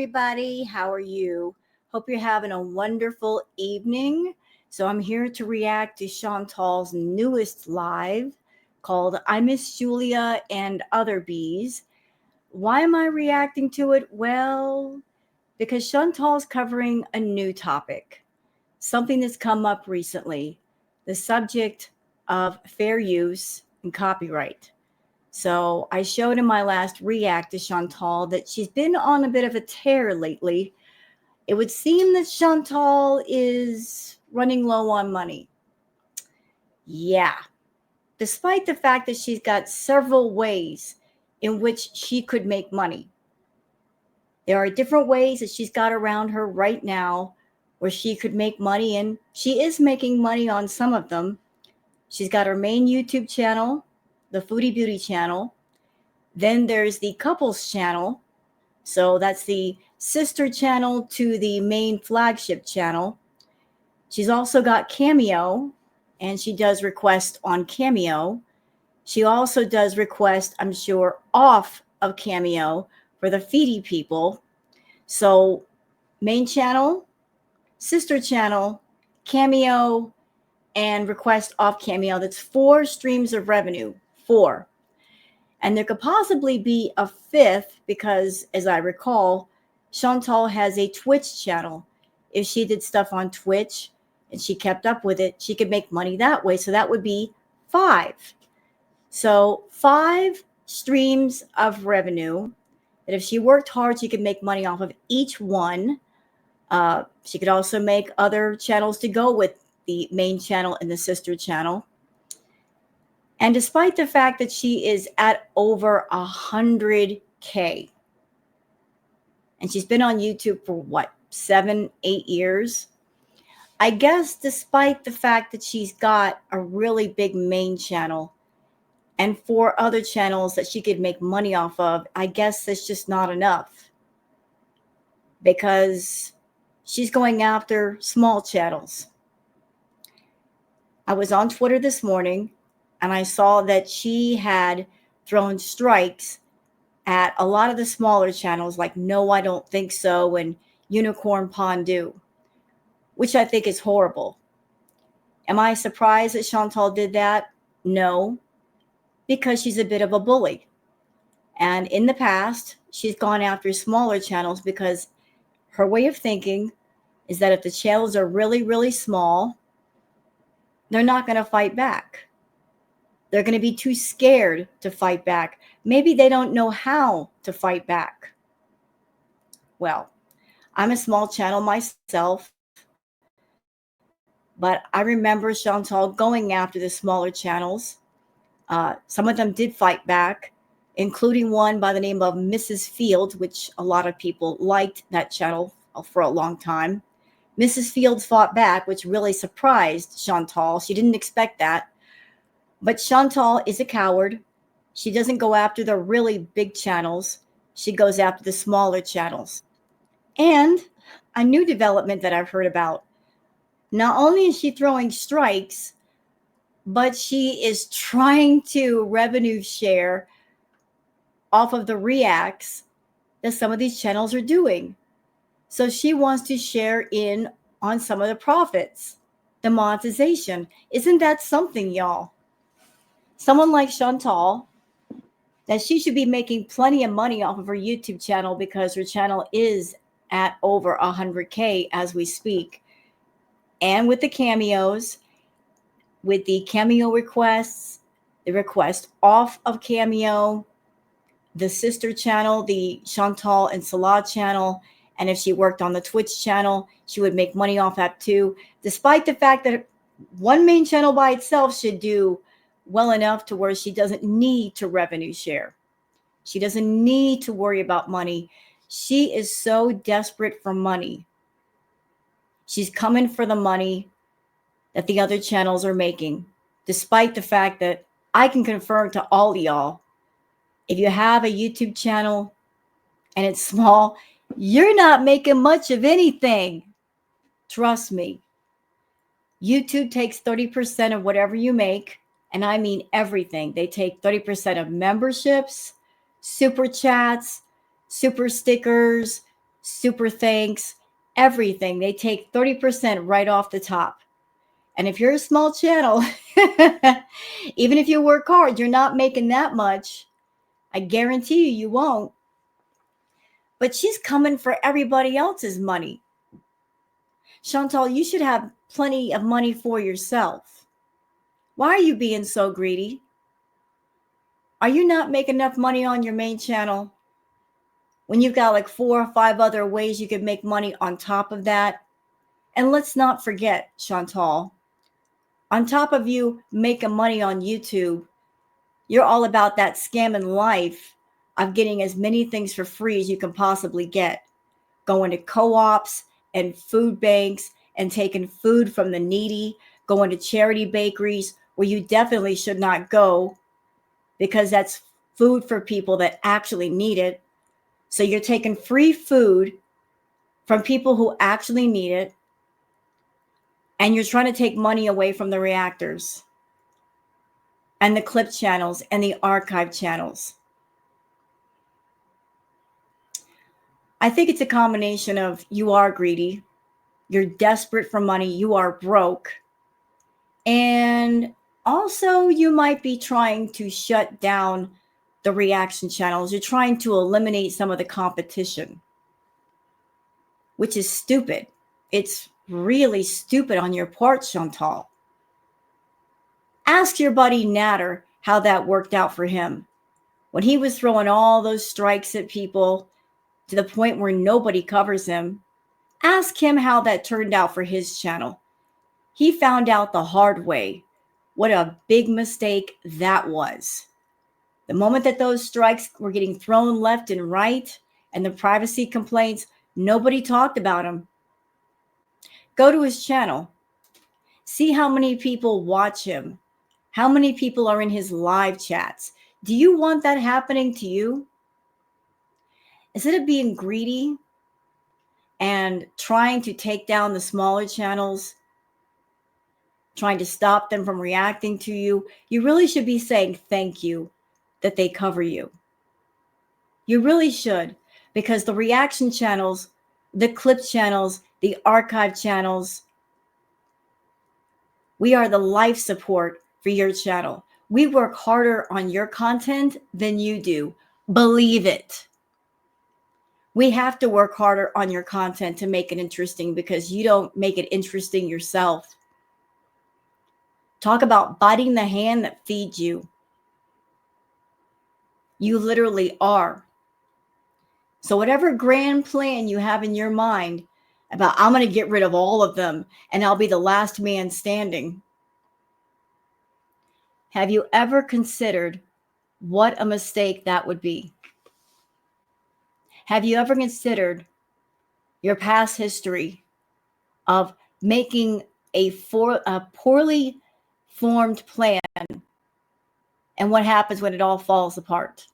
everybody. How are you? Hope you're having a wonderful evening. So, I'm here to react to Chantal's newest live called I Miss Julia and Other Bees. Why am I reacting to it? Well, because Chantal's covering a new topic, something that's come up recently, the subject of fair use and copyright. So I showed in my last react to Chantal that she's been on a bit of a tear lately. It would seem that Chantal is running low on money. Yeah, despite the fact that she's got several ways in which she could make money. There are different ways that she's got around her right now where she could make money, and she is making money on some of them. She's got her main YouTube channel, the Foodie Beauty channel. Then there's the couples channel. So that's the sister channel to the main flagship channel. She's also got Cameo, and she does request on Cameo. She also does request, I'm sure, off of Cameo for the Foodie people. So main channel, sister channel, Cameo, and request off Cameo. That's 4 streams of revenue. 4. And there could possibly be a 5th because, as I recall, Chantal has a Twitch channel. If she did stuff on Twitch and she kept up with it, she could make money that way. So that would be 5. So 5 streams of revenue that if she worked hard, she could make money off of each one. She could also make other channels to go with the main channel and the sister channel. And despite the fact that she is at over 100K, and she's been on YouTube for what, 7, 8 years? I guess despite the fact that she's got a really big main channel and 4 other channels that she could make money off of, I guess that's just not enough because she's going after small channels. I was on Twitter this morning and I saw that she had thrown strikes at a lot of the smaller channels like No, I Don't Think So and Unicorn Pondu, which I think is horrible. Am I surprised that Chantal did that? No, because she's a bit of a bully. And in the past, she's gone after smaller channels because her way of thinking is that if the channels are really, really small, they're not going to fight back. They're going to be too scared to fight back. Maybe they don't know how to fight back. Well, I'm a small channel myself, but I remember Chantal going after the smaller channels. Some of them did fight back, including one by the name of Mrs. Fields, which a lot of people liked that channel for a long time. Mrs. Fields fought back, which really surprised Chantal. She didn't expect that. But Chantal is a coward. She doesn't go after the really big channels. She goes after the smaller channels. And a new development that I've heard about, not only is she throwing strikes, but she is trying to revenue share off of the reacts that some of these channels are doing. So she wants to share in on some of the profits, the monetization. Isn't that something, y'all? Someone like Chantal, that she should be making plenty of money off of her YouTube channel because her channel is at over 100K as we speak. And with the cameos, with the Cameo requests, the request off of Cameo, the sister channel, the Chantal and Salah channel, and if she worked on the Twitch channel, she would make money off that too, despite the fact that one main channel by itself should do well enough to where she doesn't need to revenue share. She doesn't need to worry about money. She is so desperate for money. She's coming for the money that the other channels are making, despite the fact that I can confirm to all of y'all, if you have a YouTube channel and it's small, you're not making much of anything. Trust me. YouTube takes 30% of whatever you make, and I mean everything. They take 30% of memberships, super chats, super stickers, super thanks, everything. They take 30% right off the top. And if you're a small channel, even if you work hard, you're not making that much. I guarantee you, you won't. But she's coming for everybody else's money. Chantal, you should have plenty of money for yourself. Why are you being so greedy? Are you not making enough money on your main channel when you've got like 4 or 5 other ways you could make money on top of that? And let's not forget, Chantal, on top of you making money on YouTube, you're all about that scamming life of getting as many things for free as you can possibly get. Going to co-ops and food banks and taking food from the needy, going to charity bakeries where you definitely should not go because that's food for people that actually need it. So you're taking free food from people who actually need it, and you're trying to take money away from the reactors and the clip channels and the archive channels. I think it's a combination of you are greedy, you're desperate for money, you are broke, and also you might be trying to shut down the reaction channels. You're trying to eliminate some of the competition, which is stupid. It's really stupid on your part, Chantal. Ask your buddy Natter how that worked out for him when he was throwing all those strikes at people to the point where nobody covers him. Ask him how that turned out for his channel. He found out the hard way what a big mistake that was. The moment that those strikes were getting thrown left and right and the privacy complaints, nobody talked about him. Go to his channel. See how many people watch him. How many people are in his live chats. Do you want that happening to you? Instead of being greedy and trying to take down the smaller channels, trying to stop them from reacting to you, you really should be saying thank you that they cover you. You really should, because the reaction channels, the clip channels, the archive channels, we are the life support for your channel. We work harder on your content than you do. Believe it. We have to work harder on your content to make it interesting because you don't make it interesting yourself. Talk about biting the hand that feeds you. You literally are. So whatever grand plan you have in your mind about, I'm going to get rid of all of them and I'll be the last man standing. Have you ever considered what a mistake that would be? Have you ever considered your past history of making a poorly formed plan and what happens when it all falls apart?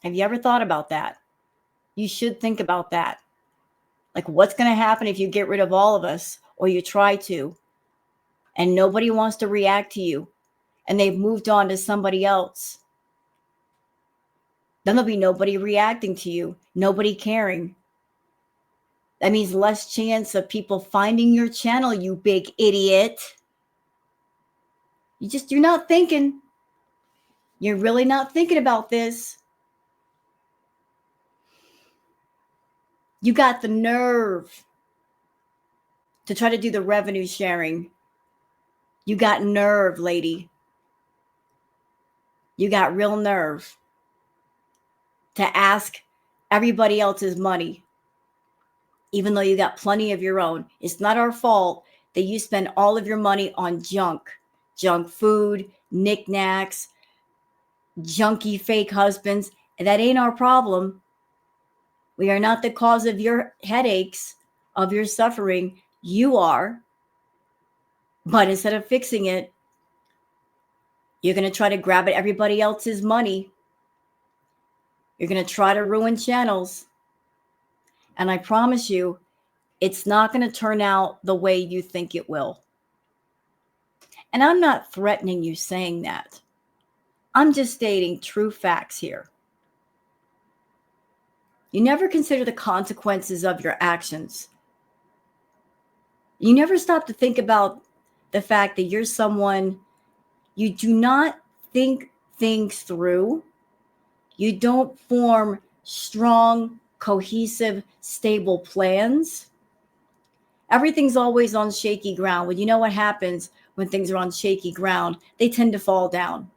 Have you ever thought about that? You should think about that. Like, what's going to happen if you get rid of all of us or you try to and nobody wants to react to you and they've moved on to somebody else? Then there'll be nobody reacting to you, nobody caring. That means less chance of people finding your channel, you big idiot. You're not thinking. You're really not thinking about this. You got the nerve to try to do the revenue sharing. You got nerve, lady. You got real nerve to ask everybody else's money, even though you got plenty of your own. It's not our fault that you spend all of your money on junk food, knickknacks, junky fake husbands. That ain't our problem. We are not the cause of your headaches, of your suffering. You are. But instead of fixing it, you're going to try to grab at everybody else's money. You're going to try to ruin channels. And I promise you, it's not going to turn out the way you think it will. And I'm not threatening you saying that. I'm just stating true facts here. You never consider the consequences of your actions. You never stop to think about the fact that you're someone, you do not think things through. You don't form strong, cohesive, stable plans. Everything's always on shaky ground. Well, you know what happens when things are on shaky ground? They tend to fall down.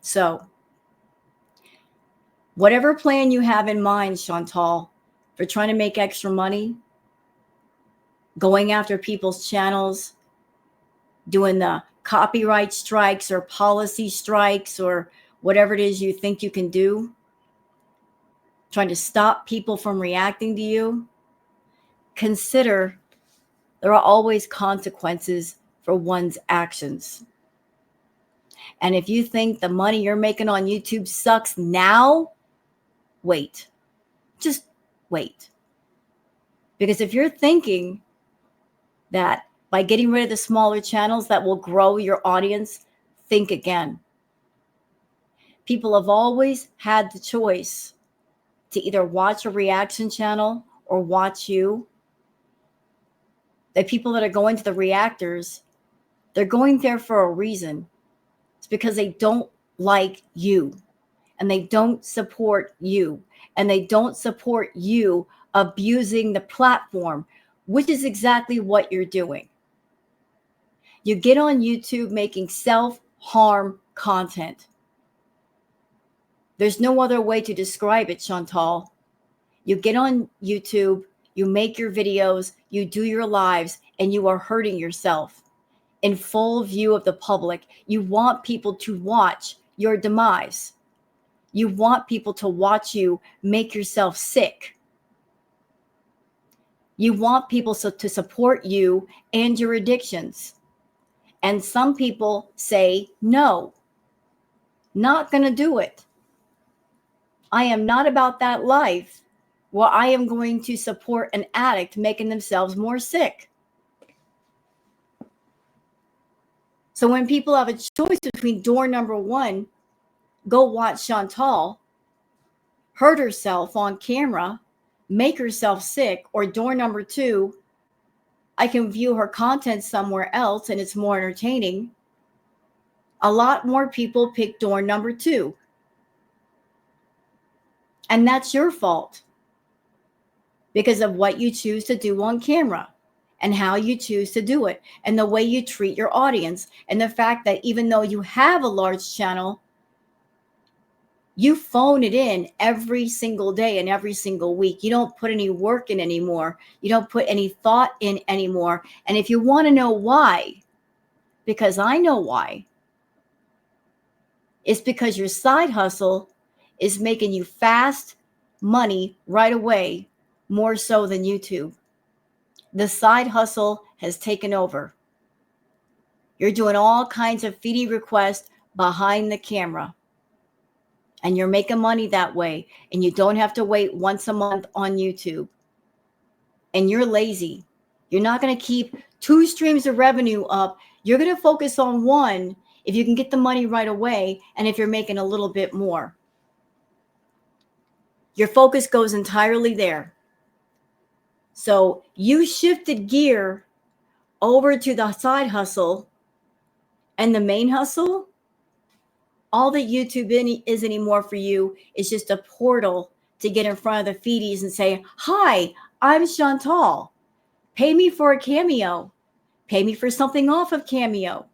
So, whatever plan you have in mind, Chantal, for trying to make extra money, going after people's channels, doing the copyright strikes or policy strikes or whatever it is you think you can do, trying to stop people from reacting to you, consider there are always consequences for one's actions. And if you think the money you're making on YouTube sucks now, wait. Just wait. Because if you're thinking that by getting rid of the smaller channels that will grow your audience, think again. People have always had the choice to either watch a reaction channel or watch you. The people that are going to the reactors, they're going there for a reason. It's because they don't like you and they don't support you and they don't support you abusing the platform, which is exactly what you're doing. You get on YouTube making self-harm content. There's no other way to describe it, Chantal. You get on YouTube, you make your videos, you do your lives, and you are hurting yourself in full view of the public. You want people to watch your demise. You want people to watch you make yourself sick. You want people to support you and your addictions. And some people say, no, not going to do it. I am not about that life where I am going to support an addict making themselves more sick. So when people have a choice between door number one, go watch Chantal hurt herself on camera, make herself sick, or door number two, I can view her content somewhere else and it's more entertaining, a lot more people pick door number two. And that's your fault because of what you choose to do on camera and how you choose to do it and the way you treat your audience and the fact that even though you have a large channel, you phone it in every single day and every single week. You don't put any work in anymore. You don't put any thought in anymore. And if you want to know why, because I know why, it's because your side hustle is making you fast money right away, more so than YouTube. The side hustle has taken over. You're doing all kinds of Foodie requests behind the camera. And you're making money that way. And you don't have to wait once a month on YouTube. And you're lazy. You're not going to keep two streams of revenue up. You're going to focus on one if you can get the money right away and if you're making a little bit more. Your focus goes entirely there. So you shifted gear over to the side hustle and the main hustle. All that YouTube is anymore for you is just a portal to get in front of the feedies and say, hi, I'm Chantal. Pay me for a cameo. Pay me for something off of Cameo.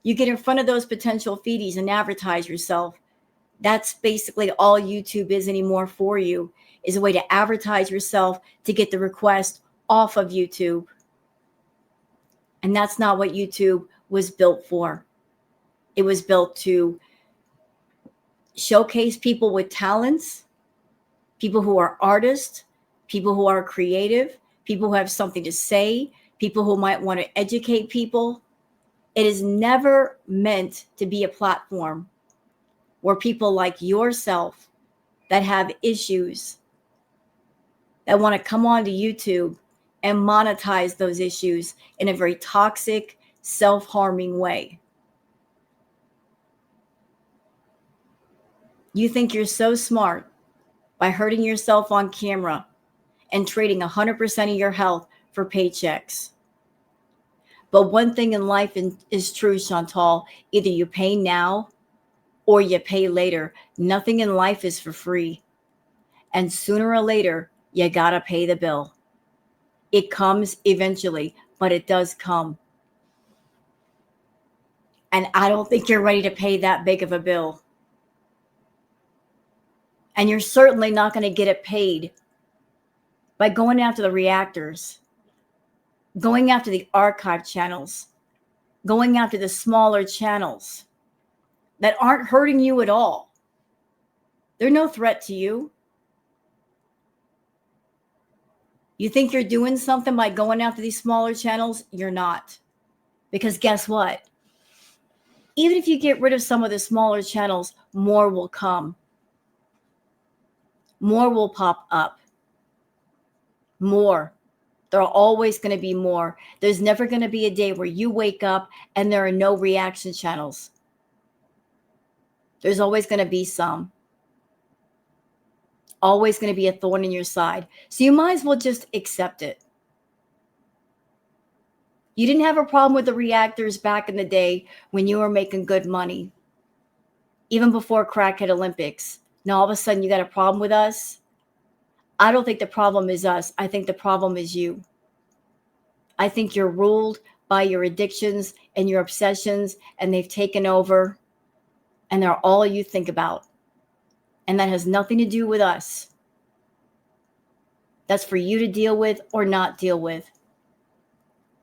You get in front of those potential feedies and advertise yourself. That's basically all YouTube is anymore for you, is a way to advertise yourself to get the request off of YouTube. And that's not what YouTube was built for. It was built to showcase people with talents, people who are artists, people who are creative, people who have something to say, people who might want to educate people. It is never meant to be a platform where people like yourself that have issues that want to come onto YouTube and monetize those issues in a very toxic, self-harming way. You think you're so smart by hurting yourself on camera and trading 100% of your health for paychecks. But one thing in life is true, Chantal. Either you pay now or you pay later. Nothing in life is for free. And sooner or later, you gotta pay the bill. It comes eventually, but it does come. And I don't think you're ready to pay that big of a bill. And you're certainly not going to get it paid by going after the reactors, going after the archive channels, going after the smaller channels that aren't hurting you at all. They're no threat to you. You think you're doing something by going after these smaller channels? You're not. Because guess what? Even if you get rid of some of the smaller channels, more will come. More will pop up. More. There are always going to be more. There's never going to be a day where you wake up and there are no reaction channels. There's always going to be some. Always going to be a thorn in your side. So you might as well just accept it. You didn't have a problem with the reactors back in the day when you were making good money. Even before Crackhead Olympics. Now all of a sudden you got a problem with us? I don't think the problem is us. I think the problem is you. I think you're ruled by your addictions and your obsessions, and they've taken over, and they're all you think about. And that has nothing to do with us. That's for you to deal with or not deal with.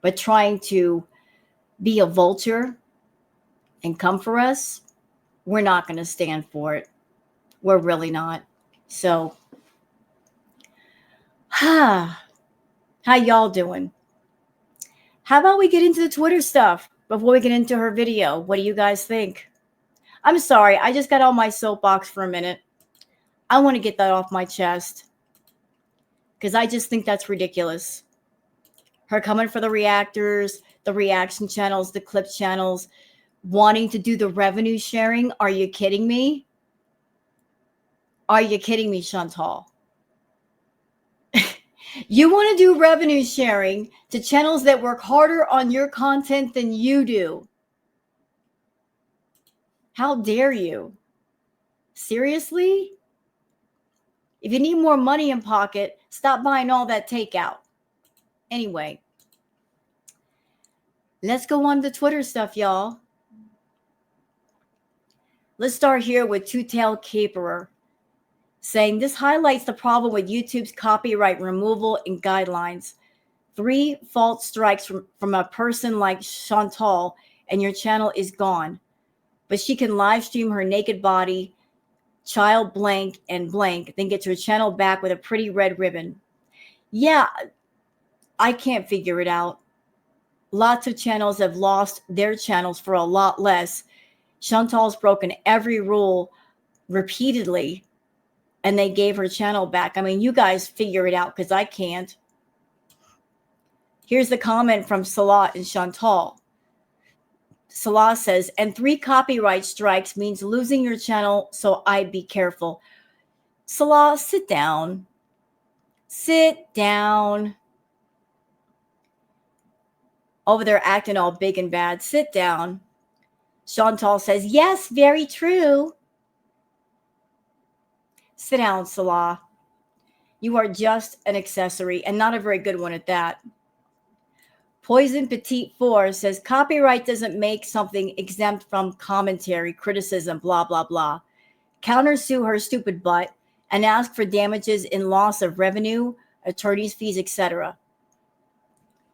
But trying to be a vulture and come for us, we're not going to stand for it. We're really not. So, how y'all doing? How about we get into the Twitter stuff before we get into her video? What do you guys think? I'm sorry, I just got on my soapbox for a minute. I want to get that off my chest because I just think that's ridiculous. Her coming for the reactors, the reaction channels, the clip channels, wanting to do the revenue sharing. Are you kidding me? Are you kidding me, Chantal? You want to do revenue sharing to channels that work harder on your content than you do. How dare you? Seriously? If you need more money in pocket, stop buying all that takeout. Anyway, let's go on to the Twitter stuff, y'all. Let's start here with Two-Tailed Caperer saying this highlights the problem with YouTube's copyright removal and guidelines. 3 false strikes from a person like Chantal and your channel is gone. But she can live stream her naked body, child blank and blank, then get her channel back with a pretty red ribbon. Yeah, I can't figure it out. Lots of channels have lost their channels for a lot less. Chantal's broken every rule repeatedly, and they gave her channel back. I mean, you guys figure it out because I can't. Here's the comment from Salah and Chantal. Salah says, and 3 copyright strikes means losing your channel, so I'd be careful. Salah, sit down. Sit down. Over there acting all big and bad. Sit down. Chantal says, yes, very true. Sit down, Salah. You are just an accessory and not a very good one at that. Poison Petite 4 says, copyright doesn't make something exempt from commentary, criticism, blah, blah, blah. Countersue her stupid butt and ask for damages in loss of revenue, attorney's fees, etc.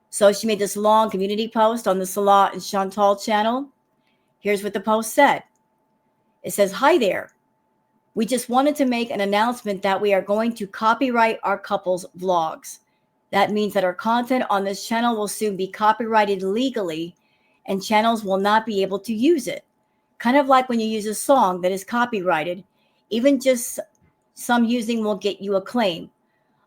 So she made this long community post on the Salah and Chantal channel. Here's what the post said. It says, hi there. We just wanted to make an announcement that we are going to copyright our couple's vlogs. That means that our content on this channel will soon be copyrighted legally and channels will not be able to use it. Kind of like when you use a song that is copyrighted, even just some using will get you a claim.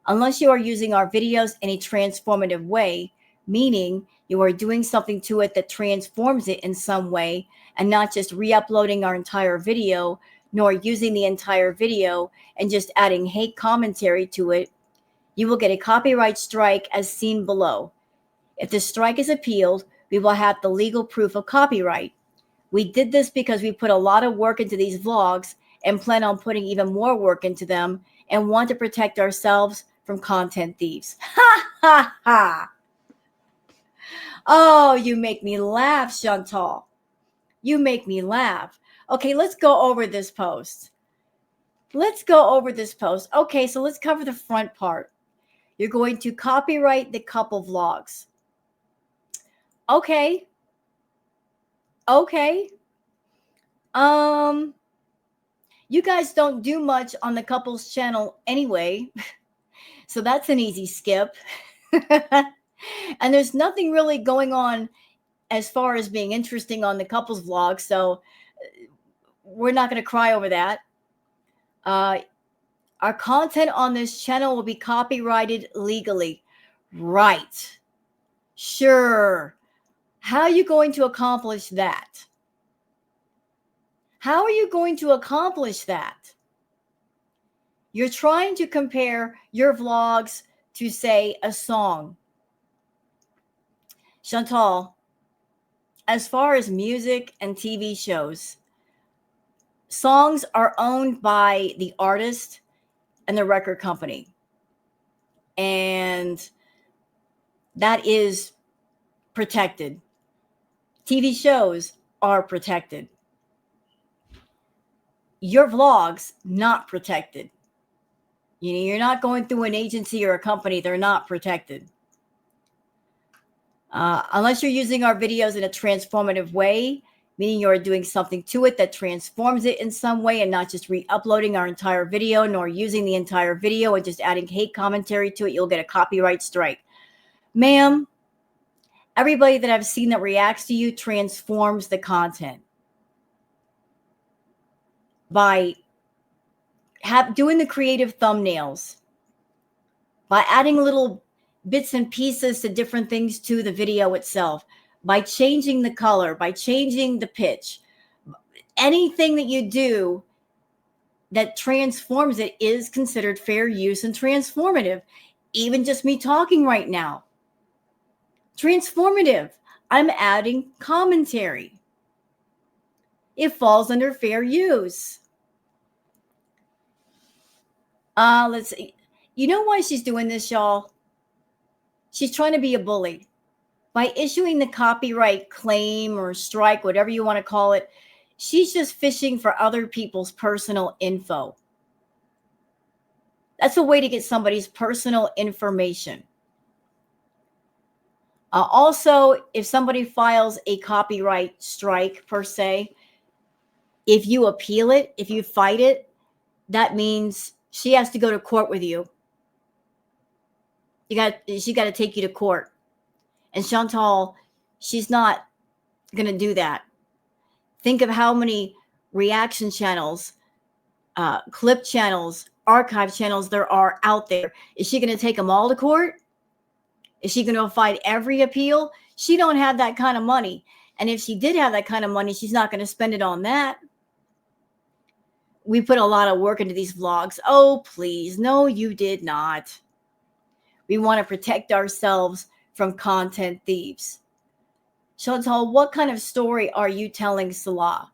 Unless you are using our videos in a transformative way, meaning you are doing something to it that transforms it in some way and not just re-uploading our entire video nor using the entire video and just adding hate commentary to it, you will get a copyright strike as seen below. If the strike is appealed, we will have the legal proof of copyright. We did this because we put a lot of work into these vlogs and plan on putting even more work into them and want to protect ourselves from content thieves. Ha ha ha. Oh, you make me laugh, Chantal. You make me laugh. Okay, let's go over this post. Okay, so let's cover the front part. You're going to copyright the couple vlogs. Okay. You guys don't do much on the couple's channel anyway, so that's an easy skip. And there's nothing really going on as far as being interesting on the couple's vlog, so we're not going to cry over that. Our content on this channel will be copyrighted legally. Right. Sure. How are you going to accomplish that? How are you going to accomplish that? You're trying to compare your vlogs to, say, a song. Chantal, as far as music and TV shows, songs are owned by the artist and the record company. And that is protected. TV shows are protected. Your vlogs, not protected. You're not going through an agency or a company. They're not protected. Unless you're using our videos in a transformative way, meaning you're doing something to it that transforms it in some way and not just re-uploading our entire video, nor using the entire video and just adding hate commentary to it, you'll get a copyright strike. Ma'am, everybody that I've seen that reacts to you transforms the content by doing the creative thumbnails, by adding little bits and pieces to different things to the video itself, by changing the color, by changing the pitch. Anything that you do that transforms it is considered fair use and transformative. Even just me talking right now. Transformative. I'm adding commentary. It falls under fair use. Let's see. You know why she's doing this, y'all? She's trying to be a bully. By issuing the copyright claim or strike, whatever you want to call it, she's just fishing for other people's personal info. That's a way to get somebody's personal information. Also, if somebody files a copyright strike, per se, if you appeal it, if you fight it, that means she has to go to court with you. She got to take you to court. And Chantal, she's not going to do that. Think of how many reaction channels, clip channels, archive channels there are out there. Is she going to take them all to court? Is she going to fight every appeal? She don't have that kind of money. And if she did have that kind of money, she's not going to spend it on that. We put a lot of work into these vlogs. Oh, please. No, you did not. We want to protect ourselves from content thieves. Chantal, what kind of story are you telling Salah?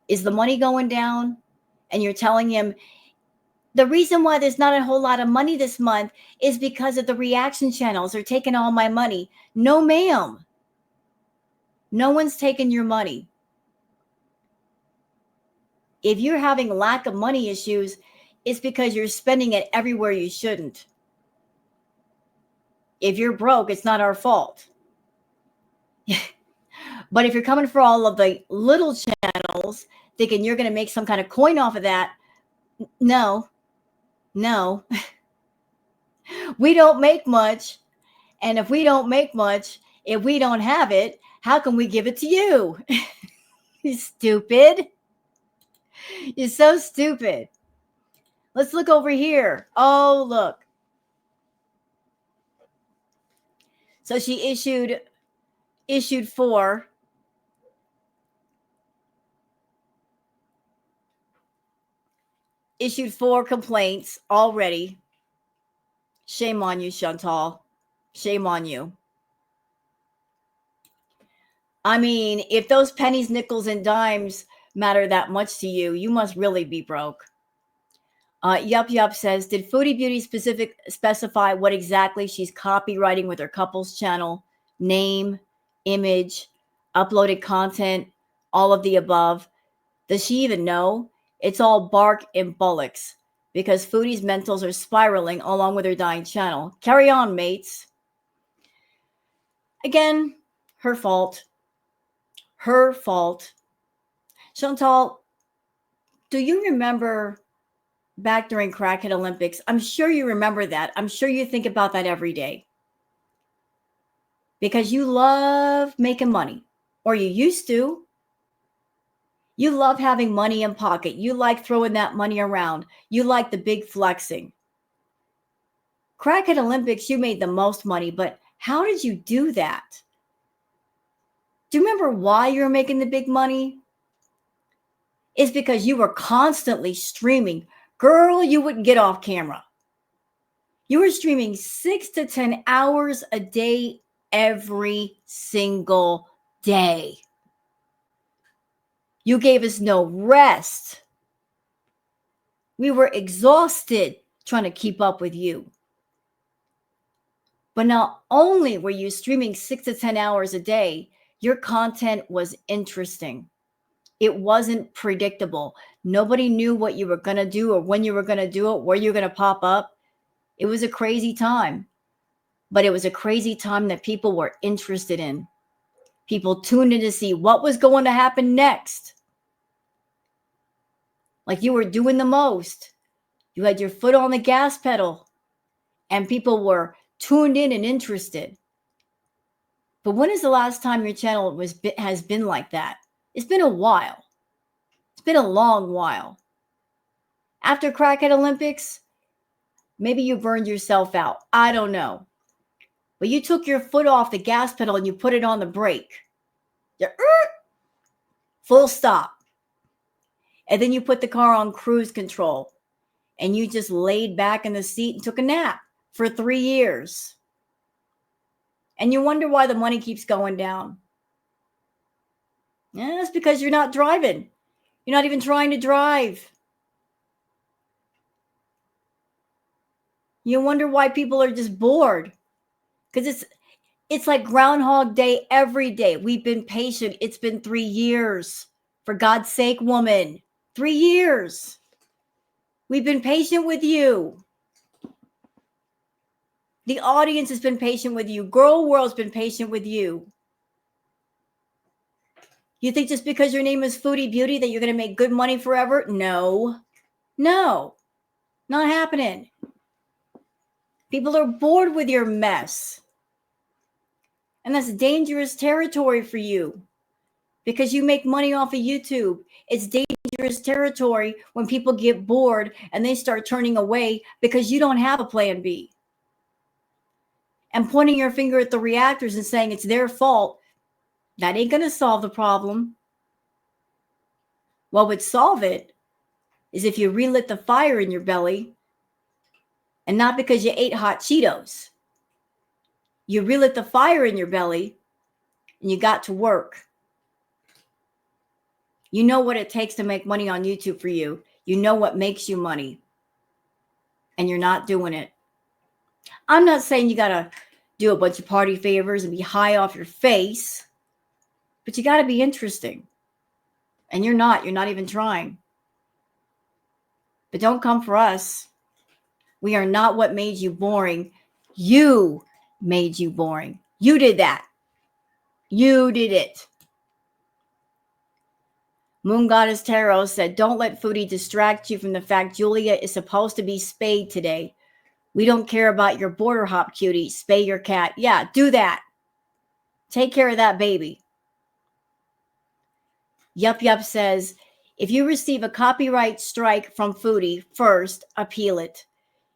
Is the money going down? And you're telling him, the reason why there's not a whole lot of money this month is because of the reaction channels. They're taking all my money. No, ma'am. No one's taking your money. If you're having lack of money issues, it's because you're spending it everywhere you shouldn't. If you're broke, it's not our fault. But if you're coming for all of the little channels, thinking you're going to make some kind of coin off of that, no. We don't make much. And if we don't make much, if we don't have it, how can we give it to you? You stupid. You're so stupid. Let's look over here. Oh, look. So she issued 4. issued 4 complaints already. Shame on you, Chantal. Shame on you. I mean, if those pennies, nickels, and dimes matter that much to you, you must really be broke. Yup says, did Foodie Beauty specify what exactly she's copywriting with her couples channel? Name, image, uploaded content, all of the above. Does she even know? It's all bark and bullocks because Foodie's mentals are spiraling along with her dying channel. Carry on, mates. Again, her fault. Her fault. Chantal, do you remember back during Crackhead Olympics? I'm sure you remember that. I'm sure you think about that every day. Because you love making money, or you used to. You love having money in pocket. You like throwing that money around. You like the big flexing. Crackhead Olympics, you made the most money, but how did you do that? Do you remember why you were making the big money? It's because you were constantly streaming. Girl, you wouldn't get off camera. You were streaming 6 to 10 hours a day every single day. You gave us no rest. We were exhausted trying to keep up with you. But not only were you streaming 6 to 10 hours a day, your content was interesting. It wasn't predictable. Nobody knew what you were going to do or when you were going to do it, where you were going to pop up. It was a crazy time. But it was a crazy time that people were interested in. People tuned in to see what was going to happen next. Like you were doing the most. You had your foot on the gas pedal. And people were tuned in and interested. But when is the last time your channel has been like that? It's been a while. It's been a long while. After Crackhead Olympics, maybe you burned yourself out. I don't know. But you took your foot off the gas pedal and you put it on the brake. Full stop. And then you put the car on cruise control. And you just laid back in the seat and took a nap for 3 years. And you wonder why the money keeps going down. Yeah, that's because you're not driving. You're not even trying to drive. You wonder why people are just bored. Because it's like Groundhog Day every day. We've been patient. It's been 3 years. For God's sake, woman. 3 years. We've been patient with you. The audience has been patient with you. Girl World's been patient with you. You think just because your name is Foodie Beauty that you're going to make good money forever? No. No. Not happening. People are bored with your mess. And that's dangerous territory for you because you make money off of YouTube. It's dangerous territory when people get bored and they start turning away because you don't have a plan B. And pointing your finger at the reactors and saying it's their fault, that ain't going to solve the problem. What would solve it is if you relit the fire in your belly, and not because you ate hot Cheetos. You relit the fire in your belly and you got to work. You know what it takes to make money on YouTube for you. You know what makes you money. And you're not doing it. I'm not saying you got to do a bunch of party favors and be high off your face. But you got to be interesting. And you're not. You're not even trying. But don't come for us. We are not what made you boring. You made you boring. You did that. You did it. Moon Goddess Tarot said, don't let Foodie distract you from the fact Julia is supposed to be spayed today. We don't care about your border hop, cutie. Spay your cat. Yeah, do that. Take care of that baby. Yup says, if you receive a copyright strike from Foodie, first, appeal it.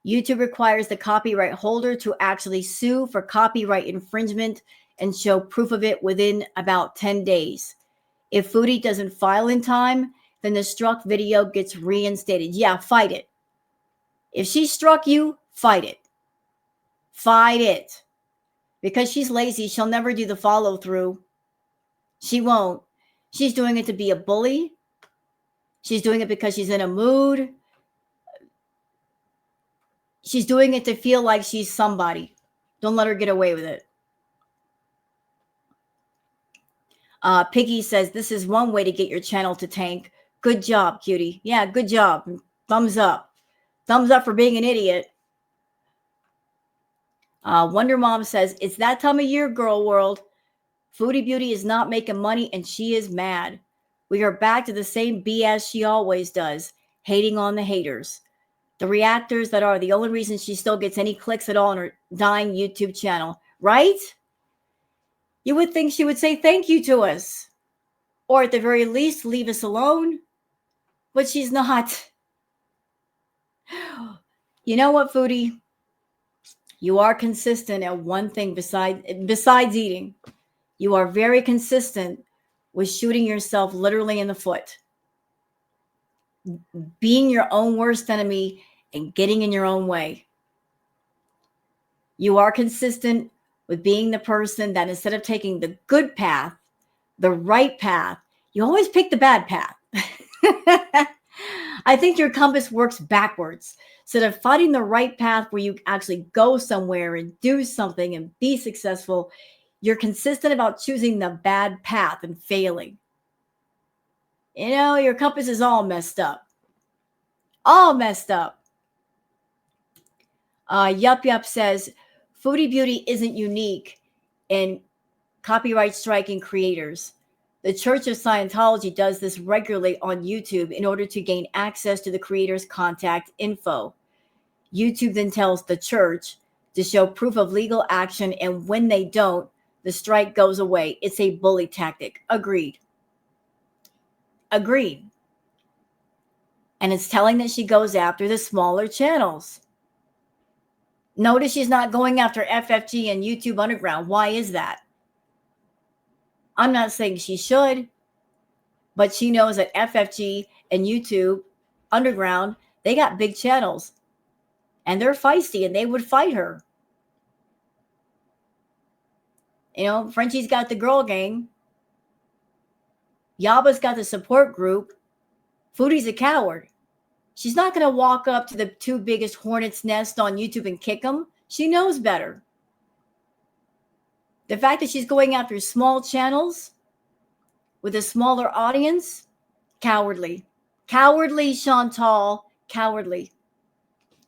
YouTube requires the copyright holder to actually sue for copyright infringement and show proof of it within about 10 days. If Foodie doesn't file in time, then the struck video gets reinstated. Yeah, fight it. If she struck you, fight it. Fight it. Because she's lazy, she'll never do the follow through. She won't. She's doing it to be a bully. She's doing it because she's in a mood. She's doing it to feel like she's somebody. Don't let her get away with it. Piggy says, this is one way to get your channel to tank. Good job, cutie. Yeah, good job. Thumbs up. Thumbs up for being an idiot. Wonder Mom says, it's that time of year, girl world. Foodie Beauty is not making money and she is mad. We are back to the same BS she always does, hating on the haters. The reactors that are the only reason she still gets any clicks at all on her dying YouTube channel, right? You would think she would say thank you to us, or at the very least, leave us alone, but she's not. You know what, Foodie? You are consistent at one thing besides eating. You are very consistent with shooting yourself literally in the foot, being your own worst enemy and getting in your own way. You are consistent with being the person that instead of taking the good path, the right path, you always pick the bad path. I think your compass works backwards. Instead of finding the right path where you actually go somewhere and do something and be successful, you're consistent about choosing the bad path and failing. You know, your compass is all messed up. All messed up. Yup says, Foodie Beauty isn't unique in copyright striking creators. The Church of Scientology does this regularly on YouTube in order to gain access to the creator's contact info. YouTube then tells the church to show proof of legal action, and when they don't, the strike goes away. It's a bully tactic. Agreed. Agreed. And it's telling that she goes after the smaller channels. Notice she's not going after FFG and YouTube Underground. Why is that? I'm not saying she should, but she knows that FFG and YouTube Underground, they got big channels and they're feisty and they would fight her. You know, Frenchie's got the girl gang. Yaba's got the support group. Foodie's a coward. She's not going to walk up to the two biggest hornets' nest on YouTube and kick them. She knows better. The fact that she's going after small channels with a smaller audience, cowardly. Cowardly, Chantal. Cowardly.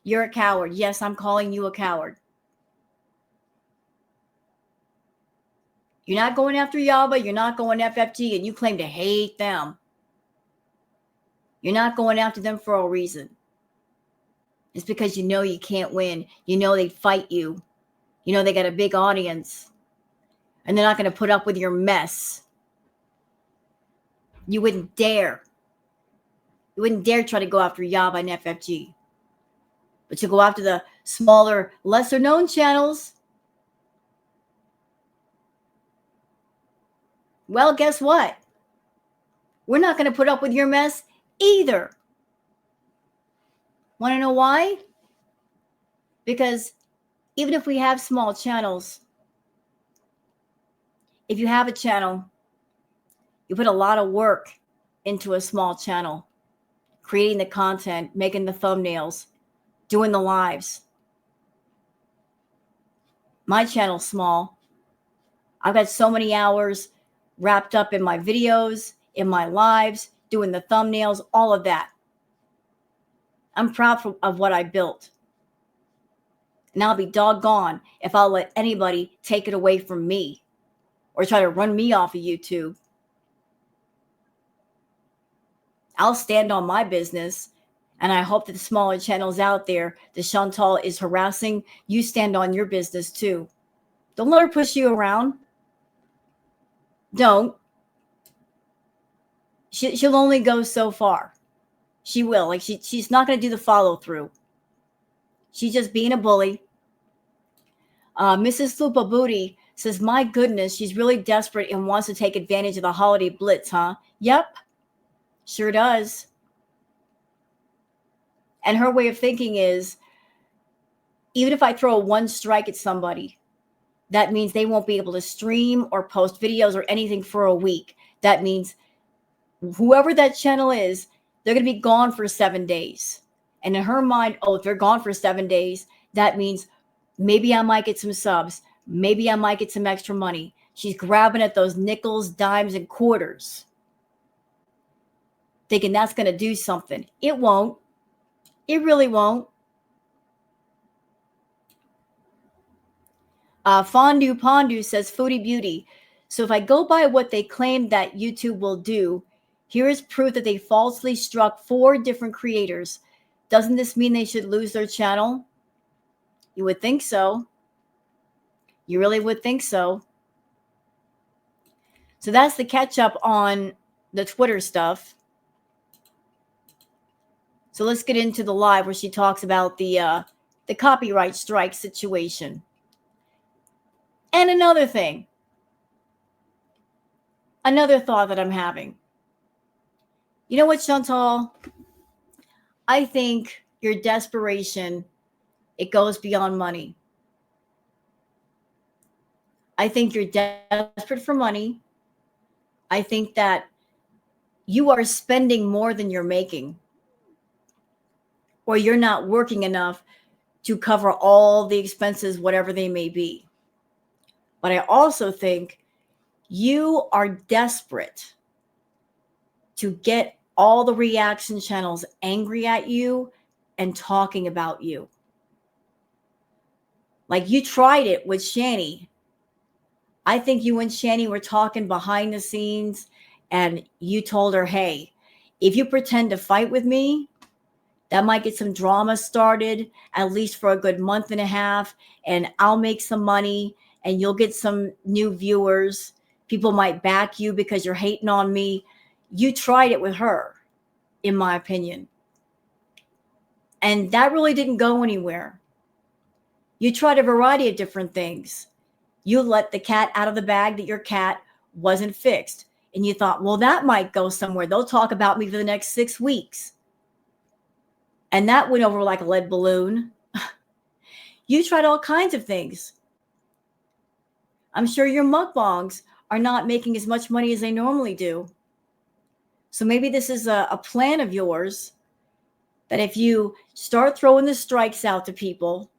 You're a coward. Yes, I'm calling you a coward. You're not going after Yaba. You're not going FFG, and you claim to hate them. You're not going after them for a reason. It's because you know you can't win. You know they'd fight you. You know they got a big audience. And they're not going to put up with your mess. You wouldn't dare. You wouldn't dare try to go after Yaba and FFG. But you go after the smaller, lesser known channels. Well, guess what? We're not going to put up with your mess either. Want to know why? Because even if we have small channels, if you have a channel, you put a lot of work into a small channel, creating the content, making the thumbnails, doing the lives. My channel's small. I've got so many hours wrapped up in my videos, in my lives, doing the thumbnails, all of that. I'm proud of what I built. And I'll be doggone if I'll let anybody take it away from me or try to run me off of YouTube. I'll stand on my business, and I hope that the smaller channels out there that Chantal is harassing, you stand on your business too. Don't let her push you around. Don't. She'll only go so far. She will. Like she's not going to do the follow through. She's just being a bully. Mrs. Lupa Booty says, my goodness, she's really desperate and wants to take advantage of the holiday blitz, huh? Yep. Sure does. And her way of thinking is, even if I throw one strike at somebody, that means they won't be able to stream or post videos or anything for a week. That means whoever that channel is, they're going to be gone for 7 days. And in her mind, oh, if they're gone for 7 days, that means maybe I might get some subs. Maybe I might get some extra money. She's grabbing at those nickels, dimes, and quarters, thinking that's going to do something. It won't. It really won't. Fondue Pondu says, Foodie Beauty. So if I go by what they claim that YouTube will do, here is proof that they falsely struck 4 different creators. Doesn't this mean they should lose their channel? You would think so. You really would think so. So that's the catch up on the Twitter stuff. So let's get into the live where she talks about the copyright strike situation. And another thing, another thought that I'm having. You know what, Chantal? I think your desperation, it goes beyond money. I think you're desperate for money. I think that you are spending more than you're making, or you're not working enough to cover all the expenses, whatever they may be. But I also think you are desperate to get all the reaction channels angry at you and talking about you. Like you tried it with Shani. I think you and Shani were talking behind the scenes and you told her, hey, if you pretend to fight with me, that might get some drama started, at least for a good month and a half, and I'll make some money and you'll get some new viewers. People might back you because you're hating on me. You tried it with her, in my opinion. And that really didn't go anywhere. You tried a variety of different things. You let the cat out of the bag that your cat wasn't fixed. And you thought, well, that might go somewhere. They'll talk about me for the next 6 weeks. And that went over like a lead balloon. You tried all kinds of things. I'm sure your mukbangs are not making as much money as they normally do. So maybe this is a plan of yours that if you start throwing the strikes out to people,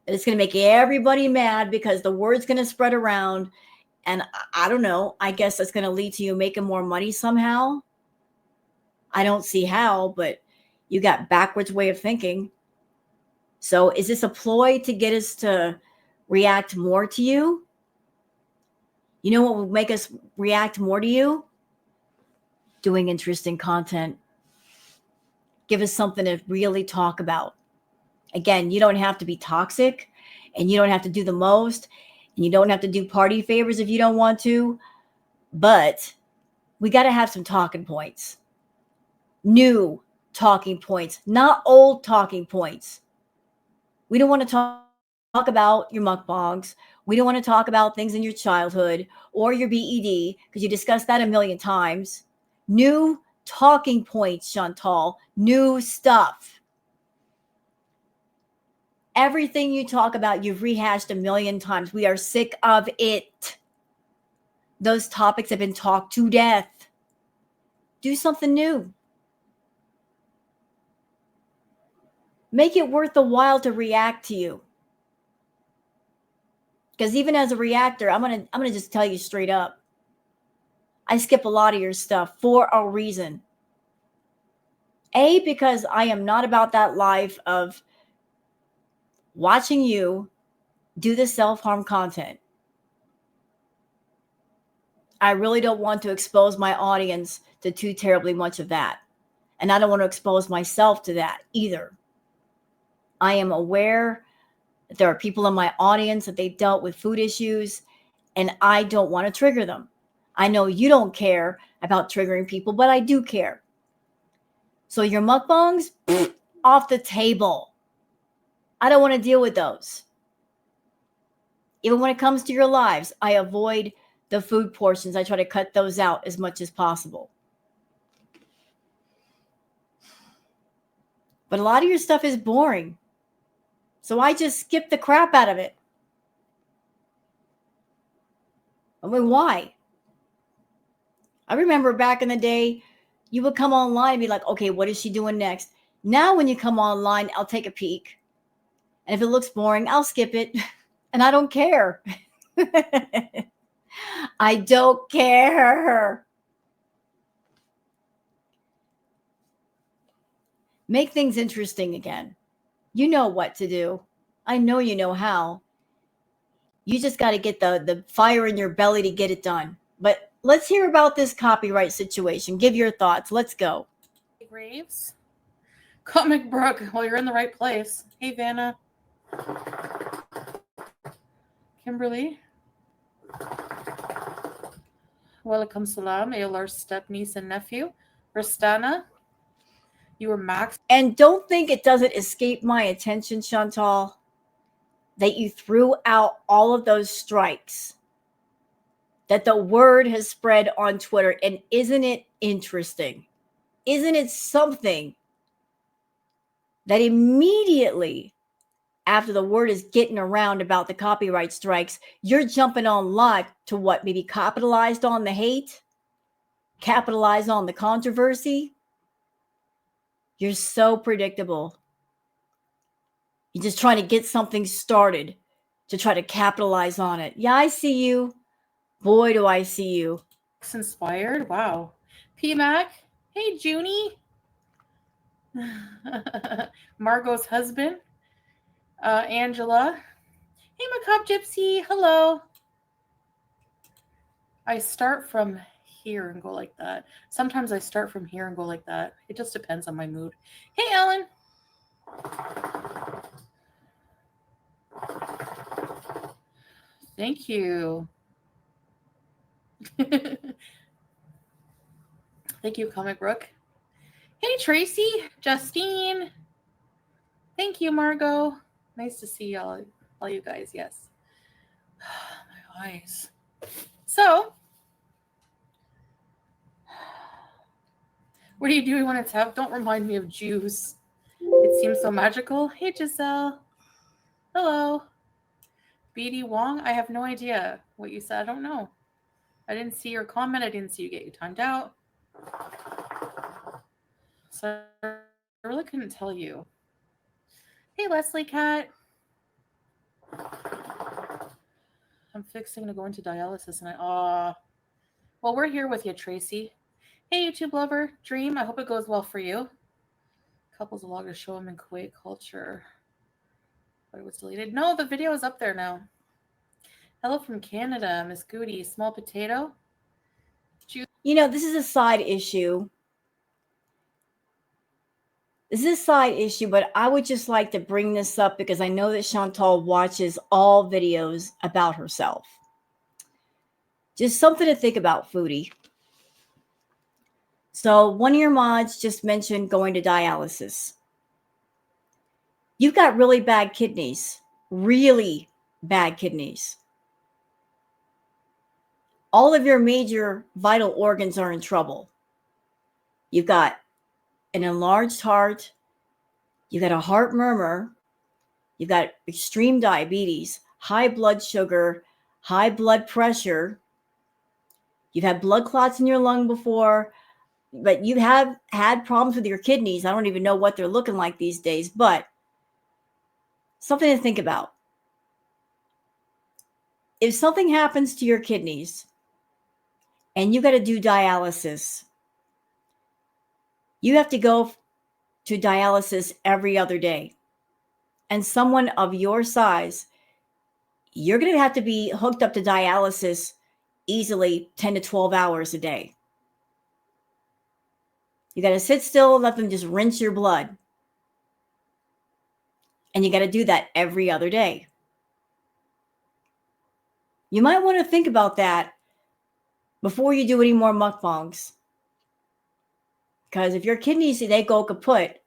that it's going to make everybody mad because the word's going to spread around. And I don't know, I guess that's going to lead to you making more money somehow. I don't see how, but you got backwards way of thinking. So is this a ploy to get us to react more to you? You know what will make us react more to you? Doing interesting content. Give us something to really talk about. Again, you don't have to be toxic and you don't have to do the most and you don't have to do party favors if you don't want to, but we got to have some talking points. New talking points, not old talking points. We don't want to talk about your mukbangs. We don't want to talk about things in your childhood or your BED because you discussed that a million times. New talking points, Chantal. New stuff. Everything you talk about, you've rehashed a million times. We are sick of it. Those topics have been talked to death. Do something new. Make it worth the while to react to you. Because even as a reactor, I'm gonna just tell you straight up. I skip a lot of your stuff for a reason. A, because I am not about that life of watching you do the self-harm content. I really don't want to expose my audience to too terribly much of that. And I don't want to expose myself to that either. I am aware that there are people in my audience that they dealt with food issues, and I don't want to trigger them. I know you don't care about triggering people, but I do care. So your mukbangs, off the table. I don't want to deal with those. Even when it comes to your lives, I avoid the food portions. I try to cut those out as much as possible. But a lot of your stuff is boring. So I just skip the crap out of it. I mean, why? I remember back in the day, you would come online and be like, okay, what is she doing next? Now, when you come online, I'll take a peek. And if it looks boring, I'll skip it. And I don't care. I don't care. Make things interesting again. You know what to do. I know you know how. You just got to get the fire in your belly to get it done. But let's hear about this copyright situation. Give your thoughts. Let's go. Graves. Comic Brook. Well, you're in the right place. Hey, Vanna. Kimberly. Welcome salam. Ayolar's step niece and nephew. Ristana. You were Max. And don't think it doesn't escape my attention, Chantal, that you threw out all of those strikes, that the word has spread on Twitter. And isn't it interesting? Isn't it something that immediately after the word is getting around about the copyright strikes, you're jumping on live to what? Maybe capitalized on the hate? Capitalized on the controversy? You're so predictable. You're just trying to get something started to try to capitalize on it. Yeah, I see you. Boy, do I see you. Inspired. Wow. P-Mac. Hey, Junie. Margot's husband. Angela. Hey, Macabre Gypsy. Hello. I start from here and go like that. Sometimes I start from here and go like that. It just depends on my mood. Hey, Ellen. Thank you. Thank you, Comic Brook. Hey, Tracy, Justine. Thank you, Margot. Nice to see all you guys. Yes. My eyes. So, what are you doing when it's out? Don't remind me of juice. It seems so magical. Hey, Giselle. Hello. BD Wong, I have no idea what you said. I don't know. I didn't see your comment. I didn't see you get you timed out. So I really couldn't tell you. Hey, Leslie Cat. I'm fixing to go into dialysis and well, we're here with you, Tracy. Hey, YouTube lover. Dream, I hope it goes well for you. Couples vlog to show them in Kuwait culture. But it was deleted. No, the video is up there now. Hello from Canada, Miss Goody. Small potato. You know, this is a side issue. This is a side issue, but I would just like to bring this up because I know that Chantal watches all videos about herself. Just something to think about, Foodie. So one of your mods just mentioned going to dialysis. You've got really bad kidneys, really bad kidneys. All of your major vital organs are in trouble. You've got an enlarged heart. You've got a heart murmur. You've got extreme diabetes, high blood sugar, high blood pressure. You've had blood clots in your lung before, but you have had problems with your kidneys. I don't even know what they're looking like these days, but something to think about. If something happens to your kidneys and you got to do dialysis, you have to go to dialysis every other day. And someone of your size, you're going to have to be hooked up to dialysis easily 10 to 12 hours a day. You got to sit still and let them just rinse your blood. And you got to do that every other day. You might want to think about that before you do any more mukbangs. Because if your kidneys, they go kaput,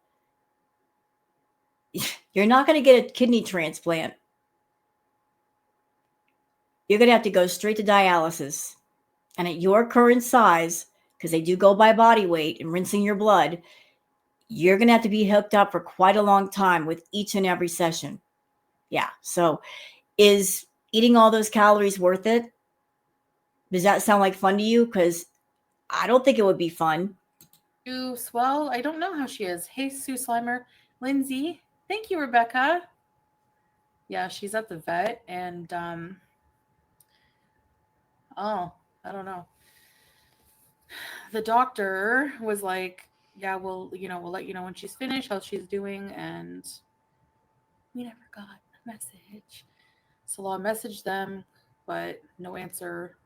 you're not going to get a kidney transplant. You're going to have to go straight to dialysis. And at your current size, because they do go by body weight and rinsing your blood, you're going to have to be hooked up for quite a long time with each and every session. Yeah. So is eating all those calories worth it? Does that sound like fun to you? Because I don't think it would be fun. Well, I don't know how she is. Hey, Sue Slimer. Lindsay. Thank you, Rebecca. Yeah, she's at the vet, and oh, I don't know. The doctor was like, yeah, we'll let you know when she's finished, how she's doing, and we never got a message. So I'll message them, but no answer.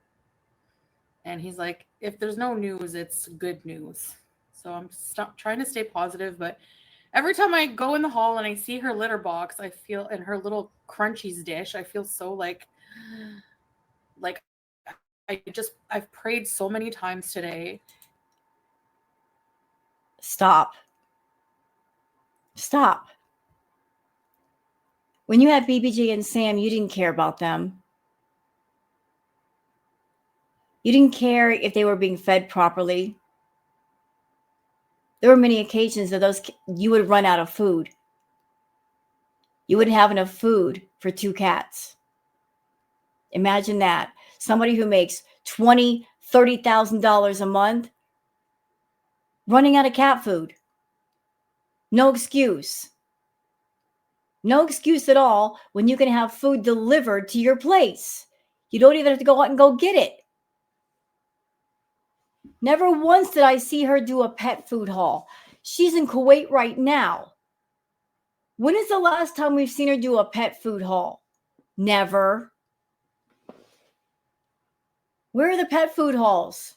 And he's like, if there's no news, it's good news. So I'm trying to stay positive, but every time I go in the hall and I see her litter box, I feel, and her little crunchies dish, I feel so like I've prayed so many times today. Stop. When you had BBJ and Sam, you didn't care about them. You didn't care if they were being fed properly. There were many occasions that you would run out of food. You wouldn't have enough food for 2 cats. Imagine that. Somebody who makes $20,000, $30,000 a month running out of cat food. No excuse. No excuse at all when you can have food delivered to your place. You don't even have to go out and go get it. Never once did I see her do a pet food haul. She's in Kuwait right now. When is the last time we've seen her do a pet food haul? Never. Where are the pet food hauls?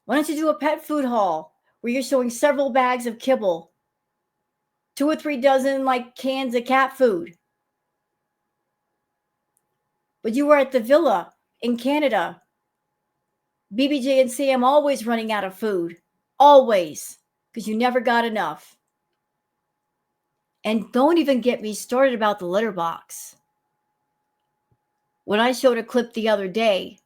Why don't you do a pet food haul where you're showing several bags of kibble, 2 or 3 dozen like cans of cat food? But you were at the villa in Canada. BBJ and Sam always running out of food. Always. Because you never got enough. And don't even get me started about the litter box. When I showed a clip the other day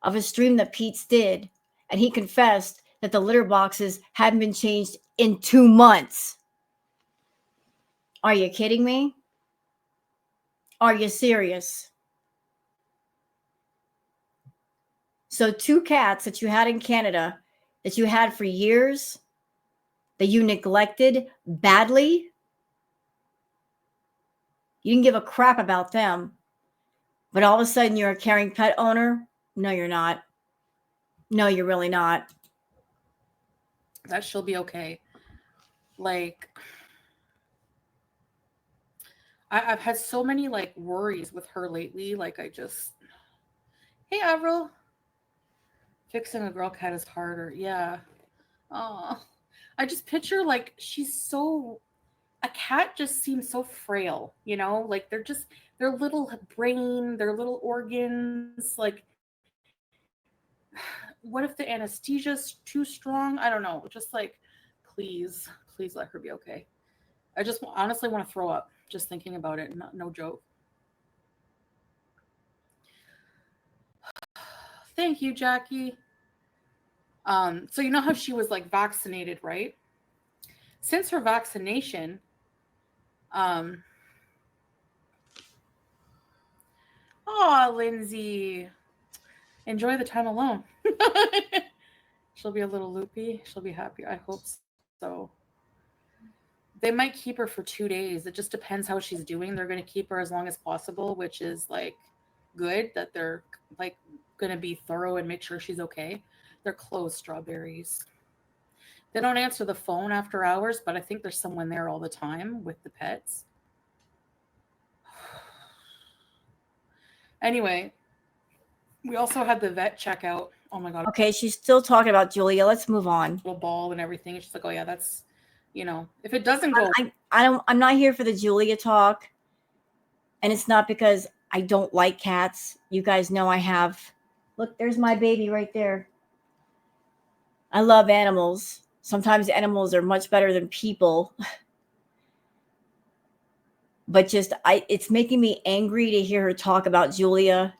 of a stream that Pete's did, and he confessed that the litter boxes hadn't been changed in 2 months. Are you kidding me? Are you serious? So 2 cats that you had in Canada, that you had for years, that you neglected badly, you didn't give a crap about them, but all of a sudden you're a caring pet owner? No, you're not. No, you're really not. That she'll be okay. Like, I've had so many like worries with her lately. Like, hey, Avril, fixing a girl cat is harder. Yeah. Oh, I just picture like a cat just seems so frail, like their little brain, their little organs, like what if the anesthesia's too strong? I don't know. Just like, please let her be okay. I just honestly want to throw up just thinking about it. No joke. Thank you, Jackie. So you know how she was like vaccinated, right? Since her vaccination, oh, Lindsay, enjoy the time alone. She'll be a little loopy. She'll be happy. I hope so. They might keep her for 2 days. It just depends how she's doing. They're going to keep her as long as possible, which is like good that they're like going to be thorough and make sure she's okay. They're closed strawberries. They don't answer the phone after hours, but I think there's someone there all the time with the pets. Anyway, we also had the vet check out. Oh my God. Okay, she's still talking about Julia. Let's move on. Little ball and everything. And she's like, oh yeah, that's, if it doesn't go. I'm not here for the Julia talk. And it's not because I don't like cats. You guys know I have. Look, there's my baby right there. I love animals. Sometimes animals are much better than people. But it's making me angry to hear her talk about Julia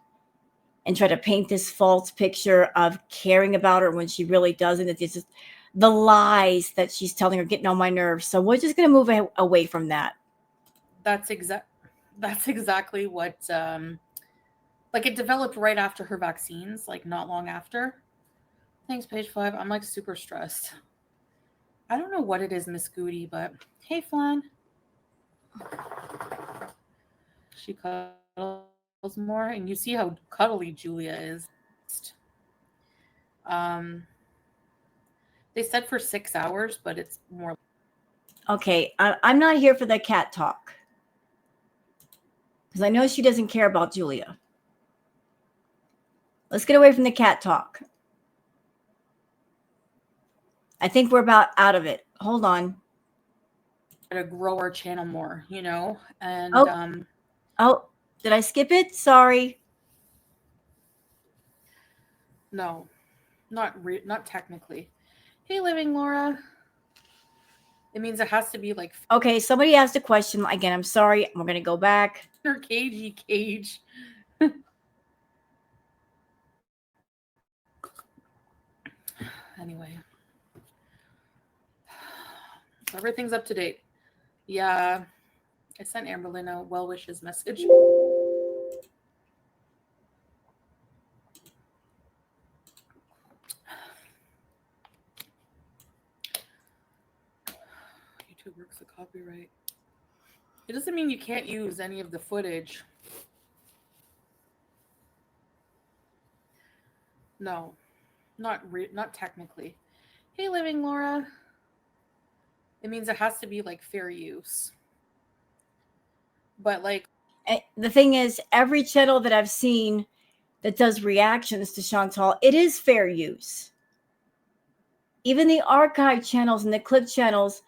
and try to paint this false picture of caring about her when she really doesn't. It's just, the lies that she's telling are getting on my nerves. So we're just going to move away from that. That's exactly what like it developed right after her vaccines, like not long after. Thanks, page 5. I'm like super stressed. I don't know what it is, Miss Goody, but hey, Flan. She cuddles more, and you see how cuddly Julia is. Um, they said for 6 hours, but it's more. Okay, I'm not here for the cat talk because I know she doesn't care about Julia. Let's get away from the cat talk. I think we're about out of it. Hold on. To grow our channel more, and Oh, did I skip it? Sorry. no, not technically. Hey, living Laura. It means it has to be like Okay, somebody asked a question again. I'm sorry. We're gonna go back. her cagey cage. Anyway, everything's up to date. Yeah, I sent Amberlyn a well wishes message. YouTube works the copyright. It doesn't mean you can't use any of the footage. No, not technically. Hey, living Laura. It means it has to be like fair use. But like The thing is, every channel that I've seen that does reactions to Chantal, it is fair use. Even the archive channels and the clip channels,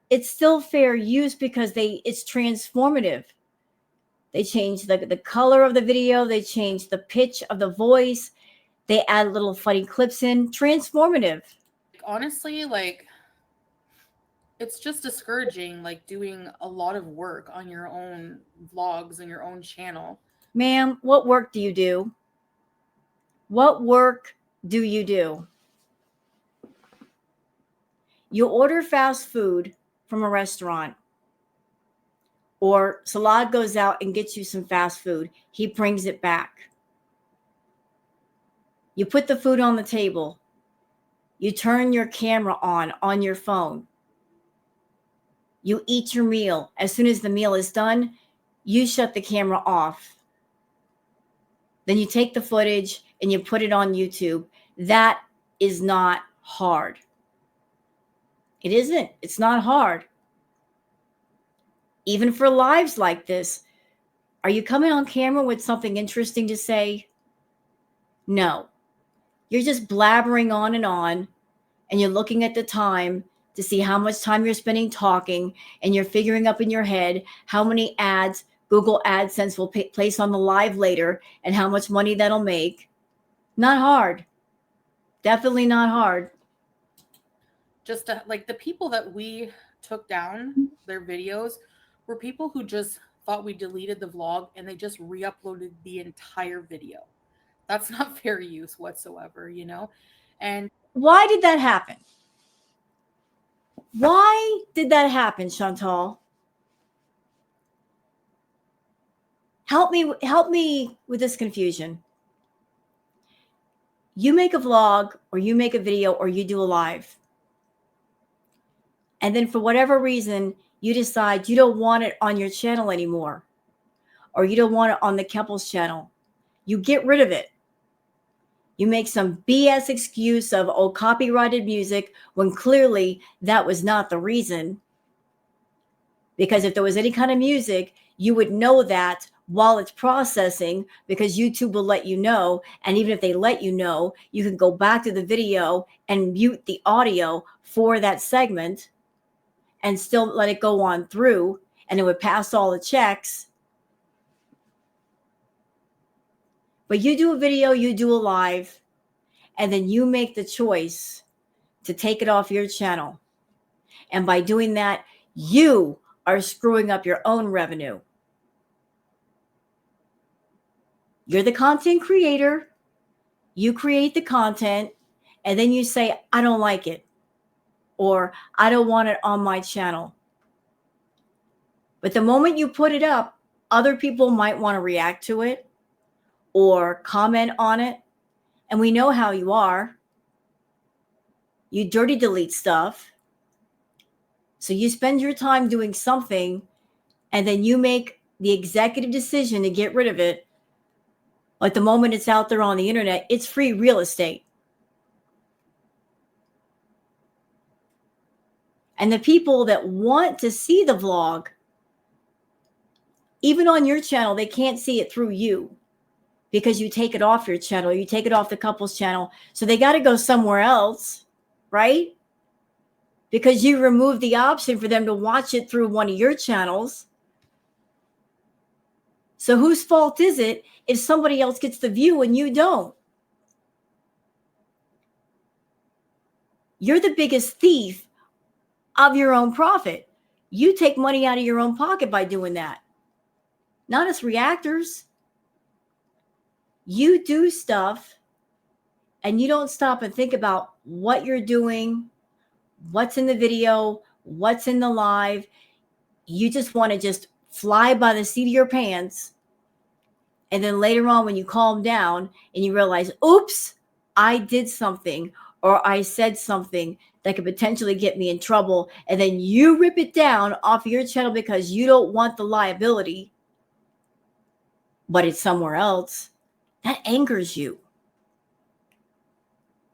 it's still fair use because it's transformative. They change the color of the video, they change the pitch of the voice, they add little funny clips in. Transformative. honestly, like it's just discouraging, like doing a lot of work on your own vlogs and your own channel. Ma'am, what work do you do? What work do you do? You order fast food from a restaurant, or Salad goes out and gets you some fast food. He brings it back. You put the food on the table. You turn your camera on your phone. You eat your meal. As soon as the meal is done, you shut the camera off. Then you take the footage and you put it on YouTube. That is not hard. It isn't. It's not hard. Even for lives like this, are you coming on camera with something interesting to say? No. You're just blabbering on, and you're looking at the time to see how much time you're spending talking, and you're figuring up in your head how many ads Google AdSense will place on the live later and how much money that'll make. Not hard. Definitely not hard. Just like the people that we took down their videos were people who just thought we deleted the vlog and they just re-uploaded the entire video. That's not fair use whatsoever, And Why did that happen? Why did that happen, Chantal? Help me with this confusion. You make a vlog or you make a video or you do a live. And then for whatever reason, you decide you don't want it on your channel anymore, or you don't want it on the couple's channel. You get rid of it. You make some BS excuse of, oh, copyrighted music, when clearly that was not the reason. Because if there was any kind of music, you would know that while it's processing, because YouTube will let you know. And even if they let you know, you can go back to the video and mute the audio for that segment and still let it go on through, and it would pass all the checks. But you do a video, you do a live, and then you make the choice to take it off your channel. And by doing that, you are screwing up your own revenue. You're the content creator. You create the content, and then you say, I don't like it. or I don't want it on my channel. But the moment you put it up, other people might want to react to it or comment on it. And we know how you are. You dirty delete stuff. So you spend your time doing something and then you make the executive decision to get rid of it. Like the moment it's out there on the internet, it's free real estate. And the people that want to see the vlog, even on your channel, they can't see it through you because you take it off your channel, you take it off the couple's channel. So they got to go somewhere else, right? Because you remove the option for them to watch it through one of your channels. So whose fault is it if somebody else gets the view and you don't? You're the biggest thief of your own profit. You take money out of your own pocket by doing that. Not as reactors. You do stuff and you don't stop and think about what you're doing, what's in the video, what's in the live. You just want to just fly by the seat of your pants. And then later on, when you calm down and you realize, oops, I did something or I said something that could potentially get me in trouble. And then you rip it down off your channel because you don't want the liability, but it's somewhere else. That angers you.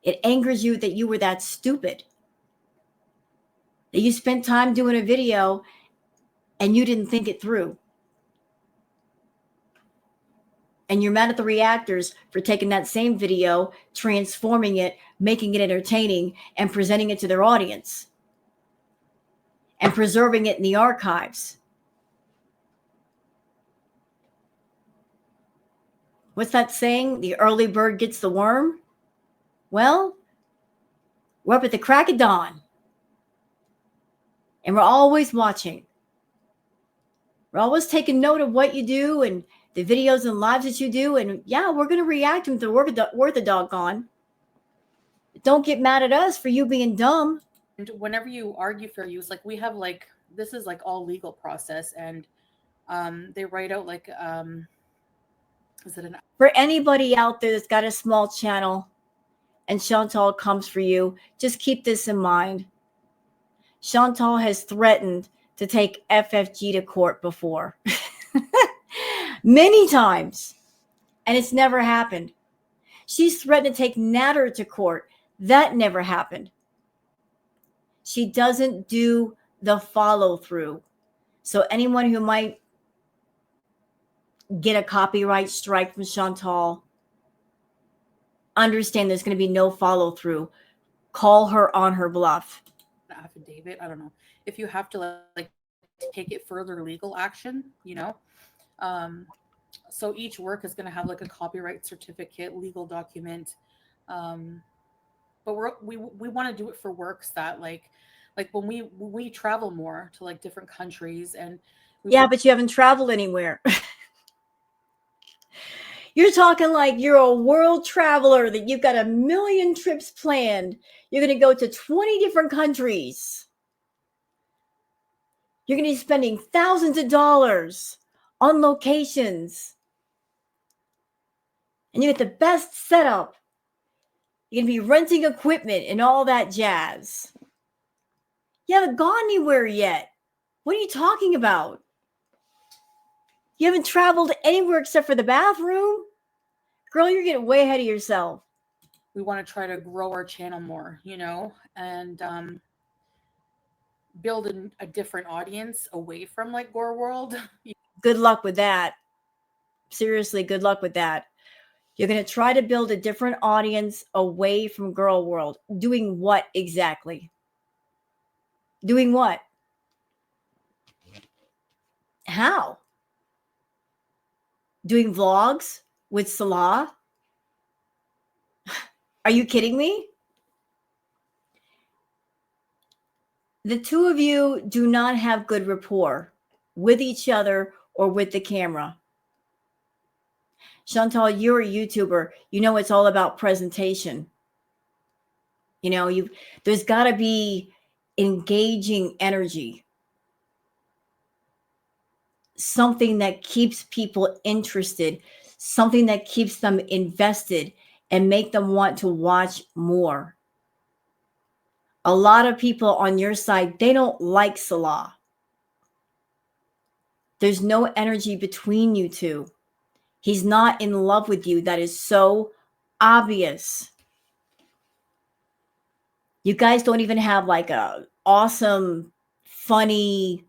It angers you that you were that stupid. That you spent time doing a video and you didn't think it through. And you're mad at the reactors for taking that same video, transforming it, making it entertaining, and presenting it to their audience. And preserving it in the archives. What's that saying? The early bird gets the worm? Well, we're up at the crack of dawn. And we're always watching. We're always taking note of what you do and the videos and lives that you do. And yeah, we're going to react to them to worth a doggone. Don't get mad at us for you being dumb. And whenever you argue fair use, like we have like, this is like all legal process. And they write out like, is it an... For anybody out there that's got a small channel and Chantal comes for you, just keep this in mind. Chantal has threatened to take FFG to court before. Many times. And it's never happened. She's threatened to take Natter to court. That never happened. She doesn't do the follow through. So anyone who might get a copyright strike from Chantal, understand there's going to be no follow through. Call her on her bluff. Affidavit, I don't know. If you have to like take it further legal action, you know. So each work is going to have like a copyright certificate, legal document. But we want to do it for works that like when we travel more to like different countries and but you haven't traveled anywhere. You're talking like you're a world traveler, that you've got a million trips planned. You're going to go to 20 different countries. You're going to be spending thousands of dollars on locations. And you get the best setup. You're going to be renting equipment and all that jazz. You haven't gone anywhere yet. What are you talking about? You haven't traveled anywhere except for the bathroom? Girl, you're getting way ahead of yourself. We want to try to grow our channel more, you know, and build a different audience away from like Gore World. Good luck with that. Seriously, good luck with that. You're going to try to build a different audience away from Girl World. Doing what exactly? Doing what? How? Doing vlogs with Salah? Are you kidding me? The two of you do not have good rapport with each other or with the camera. Chantal, you're a YouTuber. You know it's all about presentation. You know, there's got to be engaging energy, something that keeps people interested, something that keeps them invested and make them want to watch more. A lot of people on your side, they don't like Salah. There's no energy between you two. He's not in love with you. That is so obvious. You guys don't even have like a awesome, funny,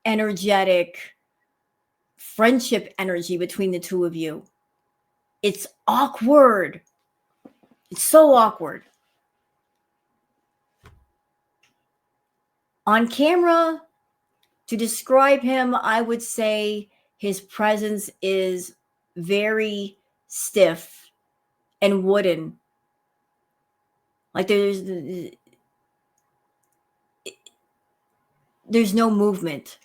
energetic friendship energy between the two of you. It's awkward. It's so awkward. On camera, to describe him, I would say his presence is very stiff and wooden. Like there's no movement.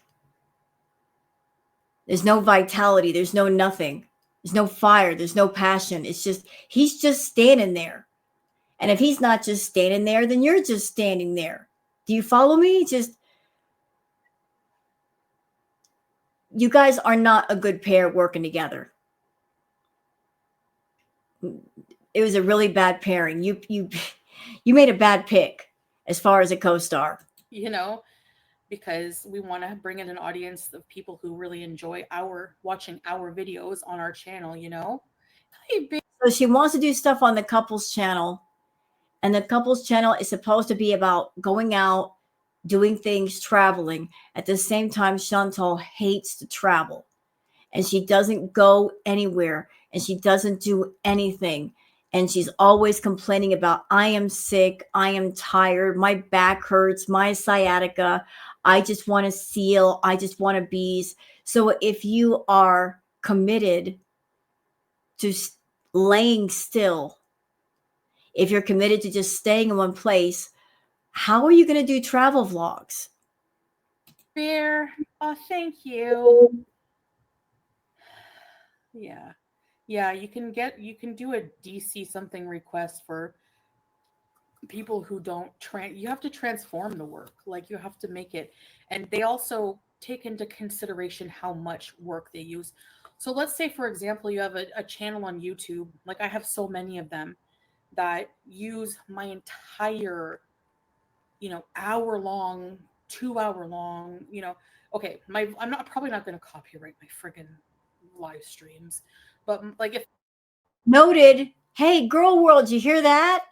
There's no vitality. There's no nothing. There's no fire. There's no passion. It's just, he's just standing there. And if he's not just standing there, then you're just standing there. Do you follow me? Just, you guys are not a good pair working together. It was a really bad pairing. You made a bad pick as far as a co-star. You know, because we want to bring in an audience of people who really enjoy watching our videos on our channel, you know? Hey, so she wants to do stuff on the couples channel, and the couples channel is supposed to be about going out, doing things, traveling. At the same time, Chantal hates to travel, and she doesn't go anywhere, and she doesn't do anything. And she's always complaining about, I am sick, I am tired, my back hurts, my sciatica, I just want to seal, I just want to bees. So if you are committed to laying still, if you're committed to just staying in one place, how are you going to do travel vlogs? Bear, oh, thank you. Yeah. Yeah, you can do a DC something request for people who don't you have to transform the work. Like, you have to make it, and they also take into consideration how much work they use. So let's say, for example, you have a channel on YouTube. Like, I have so many of them that use my entire, hour long, 2 hour long, okay, I'm not probably not going to copyright my friggin' live streams, but like, if Noted. Hey, girl world, you hear that?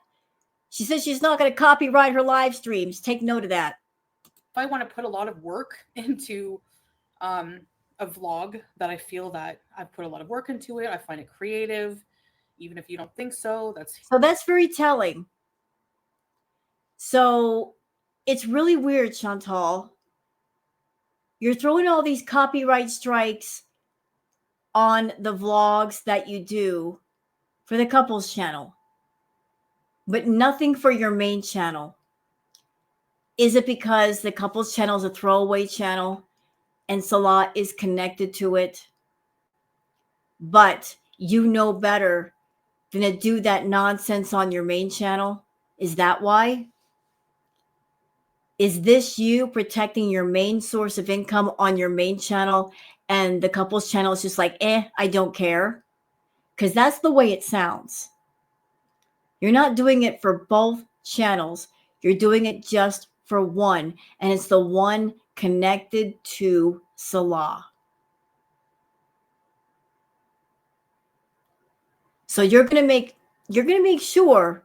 She says she's not going to copyright her live streams. Take note of that. if I want to put a lot of work into a vlog that I feel that I've put a lot of work into it, I find it creative, even if you don't think so. That's very telling. So it's really weird, Chantal. You're throwing all these copyright strikes on the vlogs that you do for the couples channel, but nothing for your main channel. Is it because the couples channel is a throwaway channel and Salah is connected to it? But you know better than to do that nonsense on your main channel? Is that why? Is this you protecting your main source of income on your main channel, and the couples channel is just like, I don't care? Because that's the way it sounds. You're not doing it for both channels. You're doing it just for one, and it's the one connected to Salah. So you're going to make sure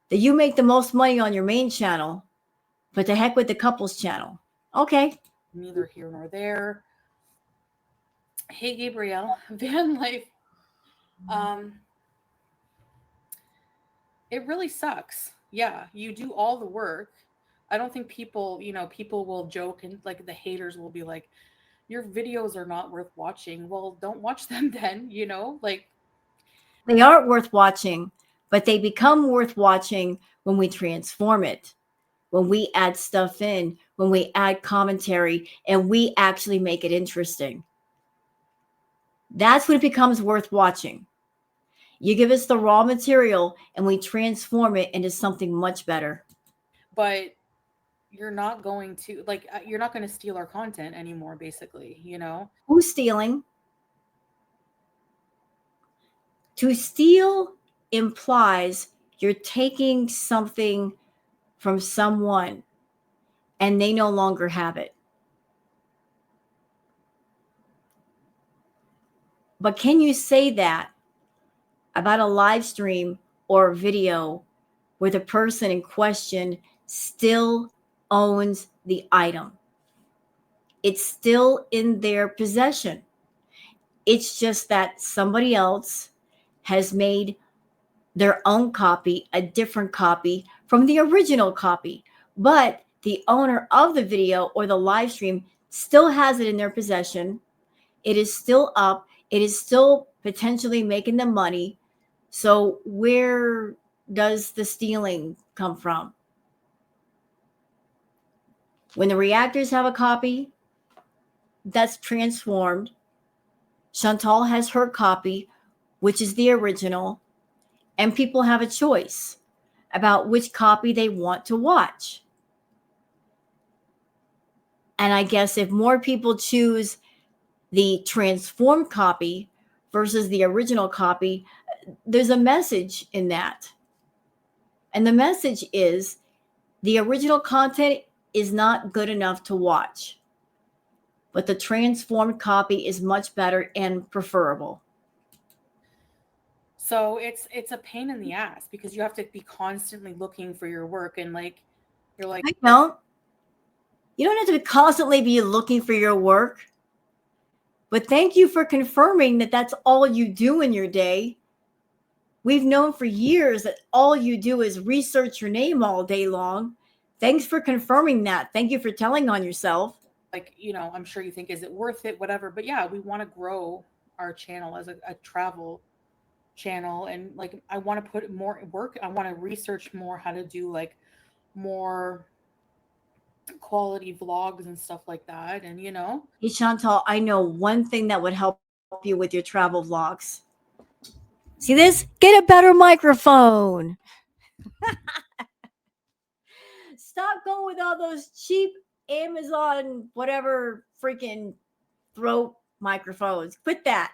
that you make the most money on your main channel, but the heck with the couples channel. Okay. Neither here nor there. Hey, Gabrielle, van life. It really sucks. Yeah, you do all the work. I don't think people will joke, and like, the haters will be like, your videos are not worth watching. Well, don't watch them then, like, they aren't worth watching, but they become worth watching when we transform it, when we add stuff in, when we add commentary, and we actually make it interesting. That's when it becomes worth watching. You give us the raw material and we transform it into something much better. But you're not going to like you're not going to steal our content anymore, basically, you know? Who's stealing? To steal implies you're taking something from someone and they no longer have it. But can you say that about a live stream or a video where the person in question still owns the item? It's still in their possession. It's just that somebody else has made their own copy, a different copy from the original copy. But the owner of the video or the live stream still has it in their possession. It is still up. It is still potentially making them money. So where does the stealing come from? When the reactors have a copy that's transformed, Chantal has her copy, which is the original, and people have a choice about which copy they want to watch. And I guess if more people choose the transformed copy versus the original copy, there's a message in that. And the message is the original content is not good enough to watch, but the transformed copy is much better and preferable. So it's a pain in the ass because you have to be constantly looking for your work, and like you're like, I don't. You don't have to constantly be looking for your work. But thank you for confirming that that's all you do in your day. We've known for years that all you do is research your name all day long. Thanks for confirming that. Thank you for telling on yourself. I'm sure you think, is it worth it, whatever. But yeah, we want to grow our channel as a travel channel, and like I want to put more work. I want to research more how to do like more quality vlogs and stuff like that. And Hey, Chantal, I know one thing that would help you with your travel vlogs. See this? Get a better microphone. Stop going with all those cheap Amazon, whatever freaking throat microphones. Quit that.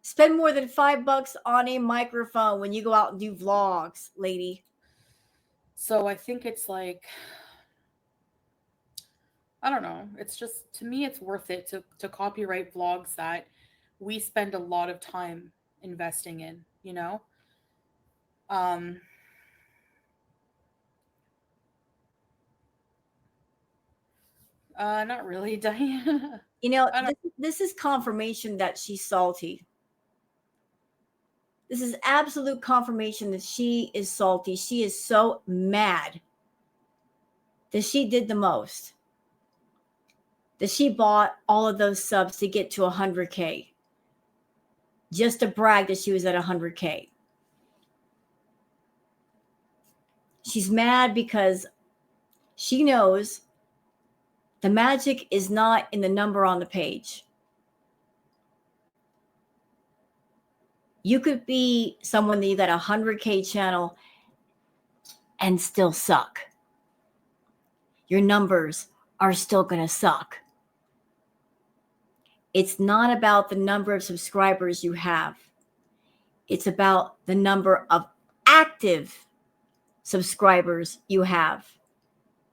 Spend more than $5 on a microphone when you go out and do vlogs, lady. so I think it's like, I don't know. It's just, to me, it's worth it to copyright vlogs that we spend a lot of time investing in. Um, not really, Diana. You know, I don't. this is confirmation that she's salty. This is absolute confirmation that she is salty. She is so mad that she did the most, that she bought all of those subs to get to 100K, just to brag that she was at 100K. She's mad because she knows the magic is not in the number on the page. You could be someone that you got a 100K channel and still suck. Your numbers are still going to suck. It's not about the number of subscribers you have. It's about the number of active subscribers you have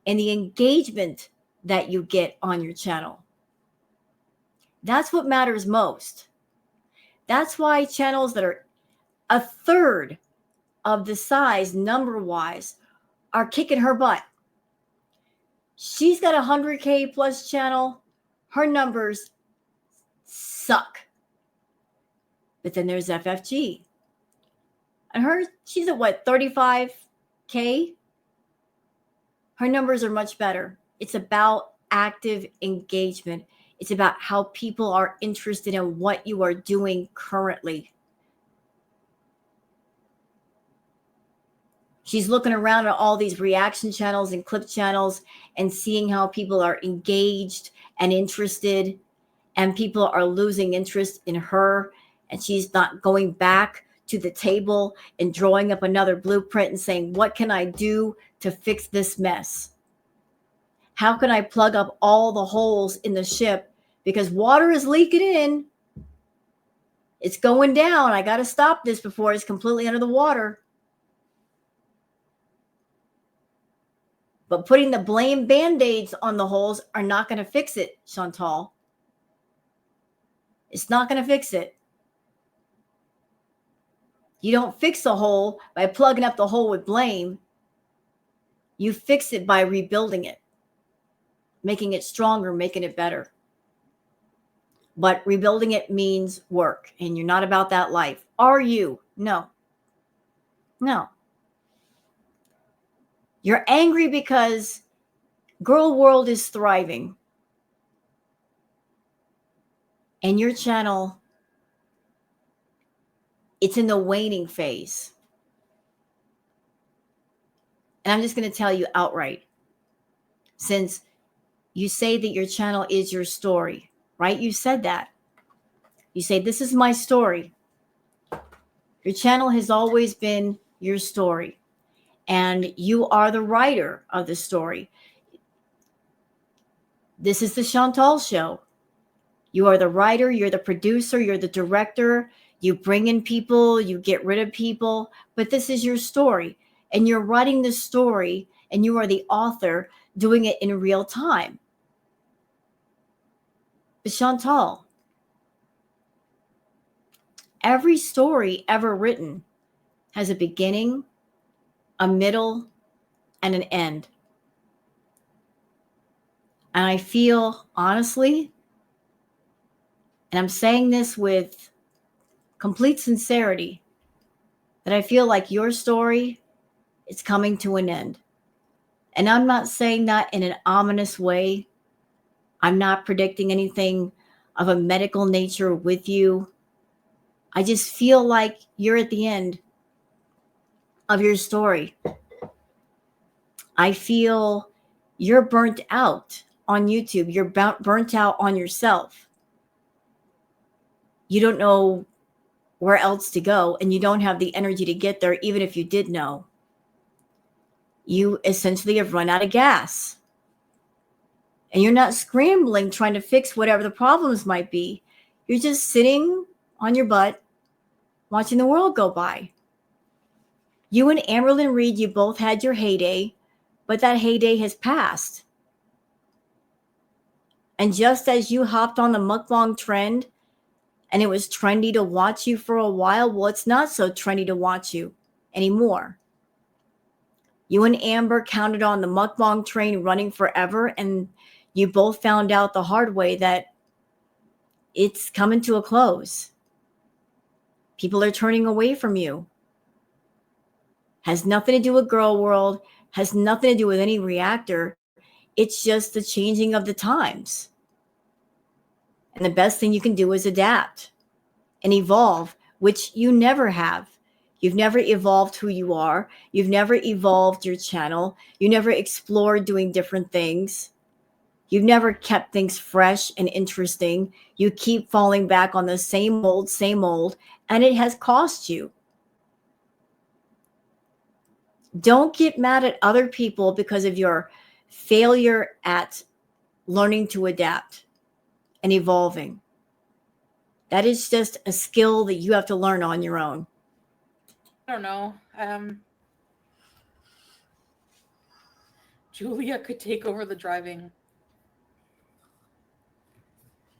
and the engagement that you get on your channel. That's what matters most. That's why channels that are a third of the size number-wise are kicking her butt. She's got a 100K plus channel. Her numbers suck. But then there's FFG. And she's at what, 35K? Her numbers are much better. It's about active engagement. It's about how people are interested in what you are doing currently. She's looking around at all these reaction channels and clip channels and seeing how people are engaged and interested, and people are losing interest in her, and she's not going back to the table and drawing up another blueprint and saying, what can I do to fix this mess? How can I plug up all the holes in the ship? Because water is leaking in. It's going down. I got to stop this before it's completely under the water. But putting the blame band-aids on the holes are not going to fix it, Chantal. It's not going to fix it. You don't fix a hole by plugging up the hole with blame. You fix it by rebuilding it, making it stronger, making it better. But rebuilding it means work, and you're not about that life. Are you? No. No. You're angry because Girl World is thriving. And your channel, it's in the waning phase. And I'm just going to tell you outright, since you say that your channel is your story, right? You said that. You say, this is my story. Your channel has always been your story. And you are the writer of the story. This is the Chantal Show. You are the writer, you're the producer, you're the director. You bring in people, you get rid of people. But this is your story. And you're writing the story, and you are the author doing it in real time. But Chantal, every story ever written has a beginning, a middle, and an end. And I feel, honestly, and I'm saying this with complete sincerity, that I feel like your story is coming to an end. And I'm not saying that in an ominous way. I'm not predicting anything of a medical nature with you. I just feel like you're at the end of your story. I feel you're burnt out on YouTube. You're burnt out on yourself. You don't know where else to go, and you don't have the energy to get there, even if you did know. You essentially have run out of gas. And you're not scrambling trying to fix whatever the problems might be. You're just sitting on your butt, watching the world go by. You and Amberlynn Reed, you both had your heyday, but that heyday has passed. And just as you hopped on the mukbang trend, and it was trendy to watch you for a while, well, it's not so trendy to watch you anymore. You and Amber counted on the mukbang train running forever, and you both found out the hard way that it's coming to a close. People are turning away from you. Has nothing to do with Girl World, has nothing to do with any reactor. It's just the changing of the times. And the best thing you can do is adapt and evolve, which you never have. You've never evolved who you are. You've never evolved your channel. You never explored doing different things. You've never kept things fresh and interesting. You keep falling back on the same old, and it has cost you. Don't get mad at other people because of your failure at learning to adapt and evolving. That is just a skill that you have to learn on your own. I don't know. Julia could take over the driving.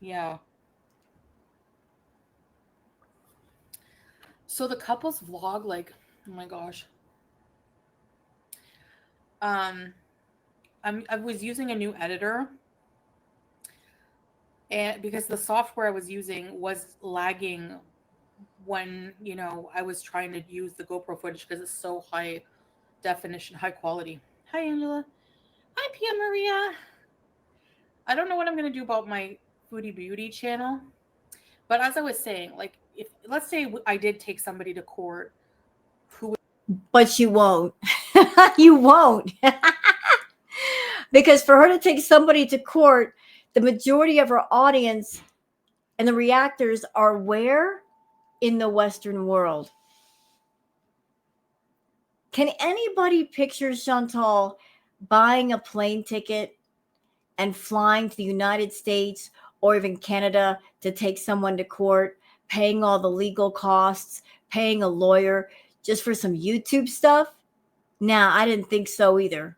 Yeah. So the couples vlog, like, oh my gosh. I was using a new editor, and because the software I was using was lagging when, I was trying to use the GoPro footage because it's so high definition, high quality. Hi, Angela. Hi, Pia Maria. I don't know what I'm going to do about my Foodie Beauty channel. But as I was saying, like, if let's say I did take somebody to court who... But you won't. You won't. Because for her to take somebody to court, the majority of her audience and the reactors are where? In the Western world. Can anybody picture Chantal buying a plane ticket and flying to the United States or even Canada to take someone to court, paying all the legal costs, paying a lawyer just for some YouTube stuff? Nah, I didn't think so either.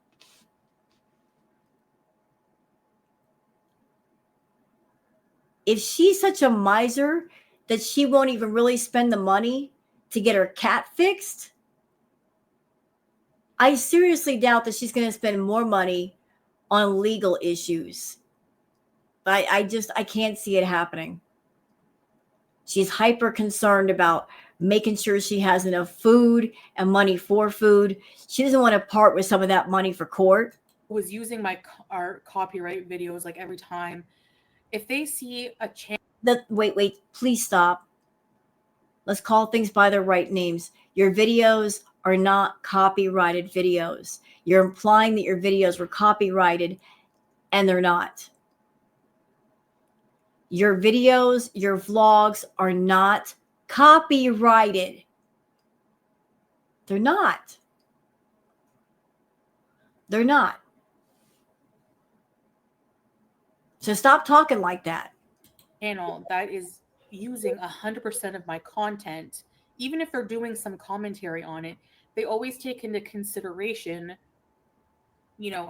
If she's such a miser that she won't even really spend the money to get her cat fixed, I seriously doubt that she's going to spend more money on legal issues. I can't see it happening. She's hyper concerned about making sure she has enough food and money for food. She doesn't want to part with some of that money for court. Was using our copyright videos like every time. If they see a Wait, please stop. Let's call things by their right names. Your videos are not copyrighted videos. You're implying that your videos were copyrighted, and they're not. Your videos, your vlogs are not copyrighted. They're not. They're not. So stop talking like that. channel that is using 100% of my content, even if they're doing some commentary on it, they always take into consideration,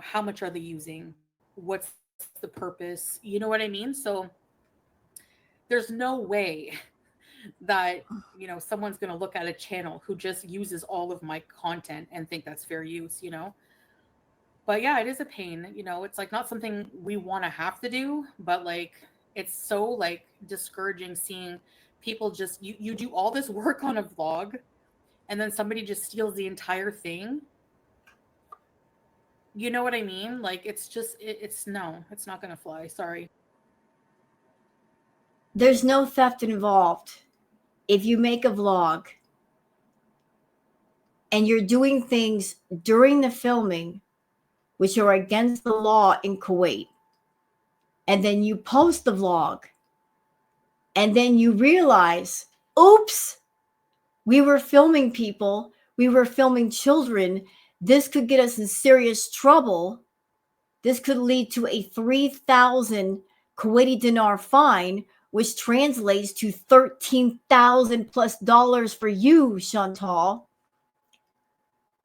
how much are they using? What's the purpose? You know what I mean? So there's no way that, someone's going to look at a channel who just uses all of my content and think that's fair use. But yeah, it is a pain. It's like not something we want to have to do, but like it's so like discouraging seeing people just you do all this work on a vlog and then somebody just steals the entire thing. You know what I mean? Like it's just it's no, it's not going to fly. Sorry. There's no theft involved. If you make a vlog and you're doing things during the filming which are against the law in Kuwait, and then you post the vlog, and then you realize, oops, we were filming people, we were filming children, this could get us in serious trouble, this could lead to a 3,000 Kuwaiti dinar fine, which translates to $13,000 plus for you, Chantal.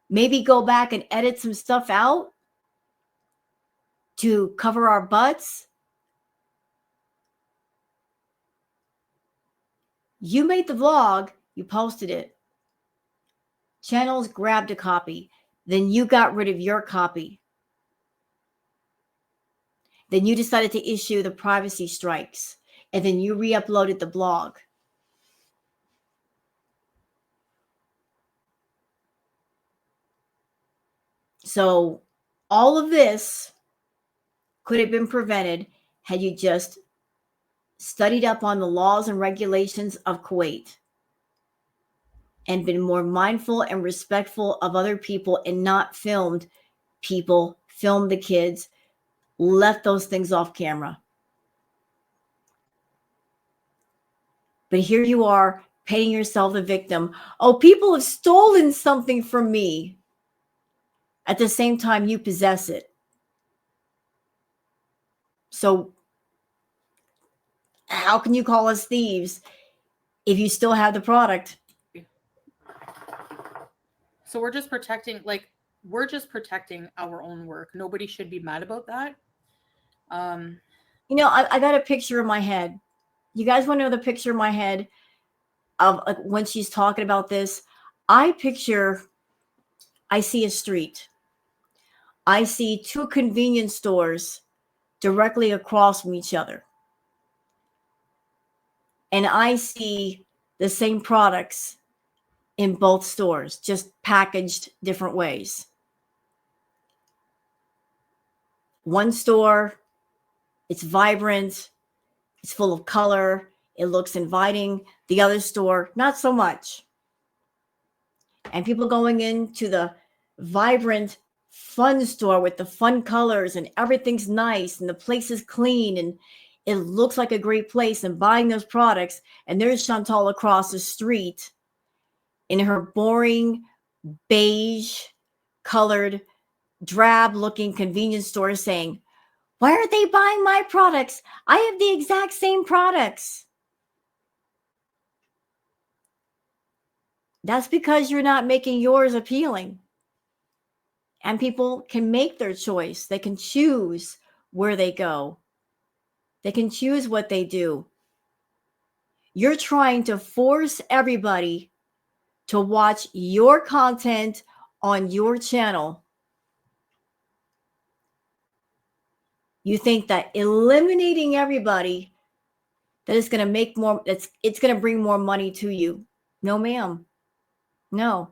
Maybe go back and edit some stuff out to cover our butts. You made the vlog, you posted it. Channels grabbed a copy. Then you got rid of your copy. Then you decided to issue the privacy strikes. And then you re-uploaded the blog. So all of this could have been prevented had you just studied up on the laws and regulations of Kuwait and been more mindful and respectful of other people and not filmed people, filmed the kids, left those things off camera. But here you are painting yourself the victim. Oh, people have stolen something from me. At the same time, you possess it. So how can you call us thieves if you still have the product? So we're just protecting our own work. Nobody should be mad about that. I got a picture in my head. You guys want to know the picture in my head of when she's talking about this? I see a street. I see two convenience stores directly across from each other. And I see the same products in both stores, just packaged different ways. One store, it's vibrant, it's full of color, it looks inviting. The other store, not so much. And people going into the vibrant, fun store with the fun colors and everything's nice and the place is clean and it looks like a great place, and buying those products. And there's Chantal across the street in her boring, beige colored, drab looking convenience store saying, Why aren't they buying my products? I have the exact same products. That's because you're not making yours appealing. And people can make their choice. They can choose where they go. They can choose what they do. You're trying to force everybody to watch your content on your channel. You think that eliminating everybody, that is going to make more, it's going to bring more money to you. No, ma'am. No.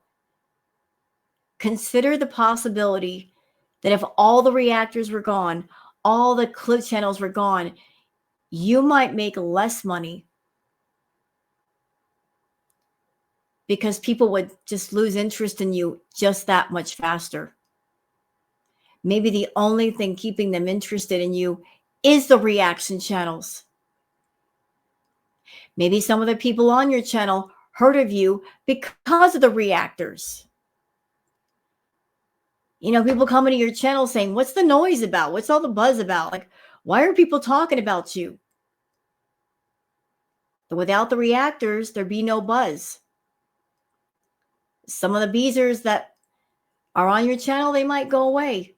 Consider the possibility that if all the reactors were gone, all the clip channels were gone, you might make less money because people would just lose interest in you just that much faster. Maybe the only thing keeping them interested in you is the reaction channels. Maybe some of the people on your channel heard of you because of the reactors. You know, people coming to your channel saying, what's the noise about? What's all the buzz about? Like, why are people talking about you? But without the reactors, there'd be no buzz. Some of the beezers that are on your channel, they might go away.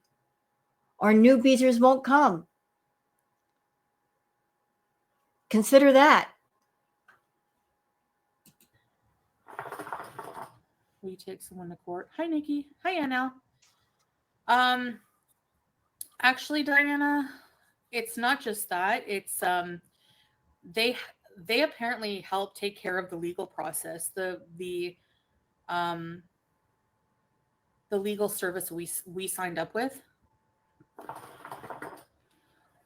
Or new beezers won't come. Consider that. Will you take someone to court? Hi, Nikki. Hi, Anna. Actually, Diana, it's not just that. It's they apparently help take care of the legal process. The legal service we signed up with.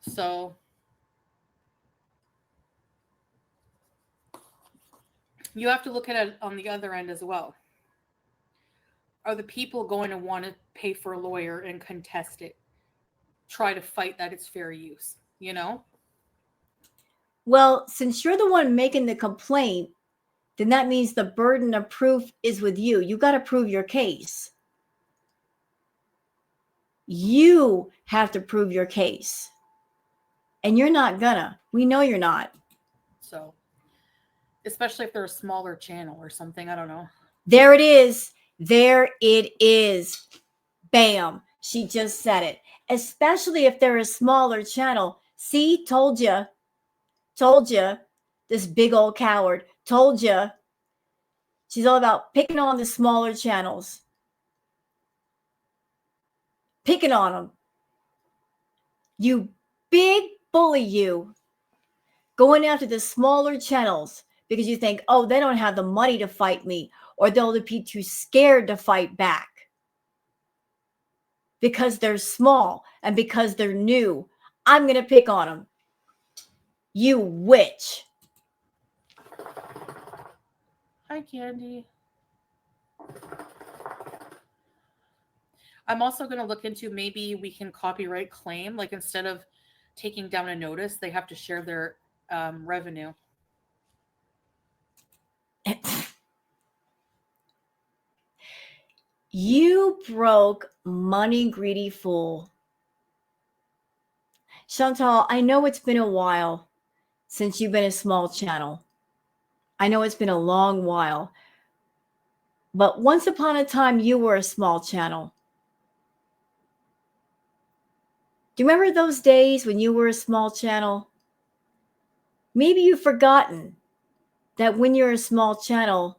So you have to look at it on the other end as well. Are the people going to want to pay for a lawyer and contest it? Try to fight that it's fair use, you know? Well, since you're the one making the complaint, then that means the burden of proof is with you. You got to prove your case. You have to prove your case. And you're not gonna. We know you're not. So, especially if they're a smaller channel or something, I don't know. There it is. There it is. Bam. She just said it. Especially if they're a smaller channel. See, told you. Told you. This big old coward. Told you. She's all about picking on the smaller channels. Picking on them. You big bully, you. Going after the smaller channels because you think, oh, they don't have the money to fight me, or they'll be too scared to fight back. Because they're small and because they're new, I'm going to pick on them. You witch. Hi, Candy. I'm also going to look into maybe we can copyright claim, like instead of taking down a notice, they have to share their revenue. You broke money greedy fool. Chantal, I know it's been a while since you've been a small channel. I know it's been a long while. But once upon a time, you were a small channel. Do you remember those days when you were a small channel? Maybe you've forgotten that when you're a small channel,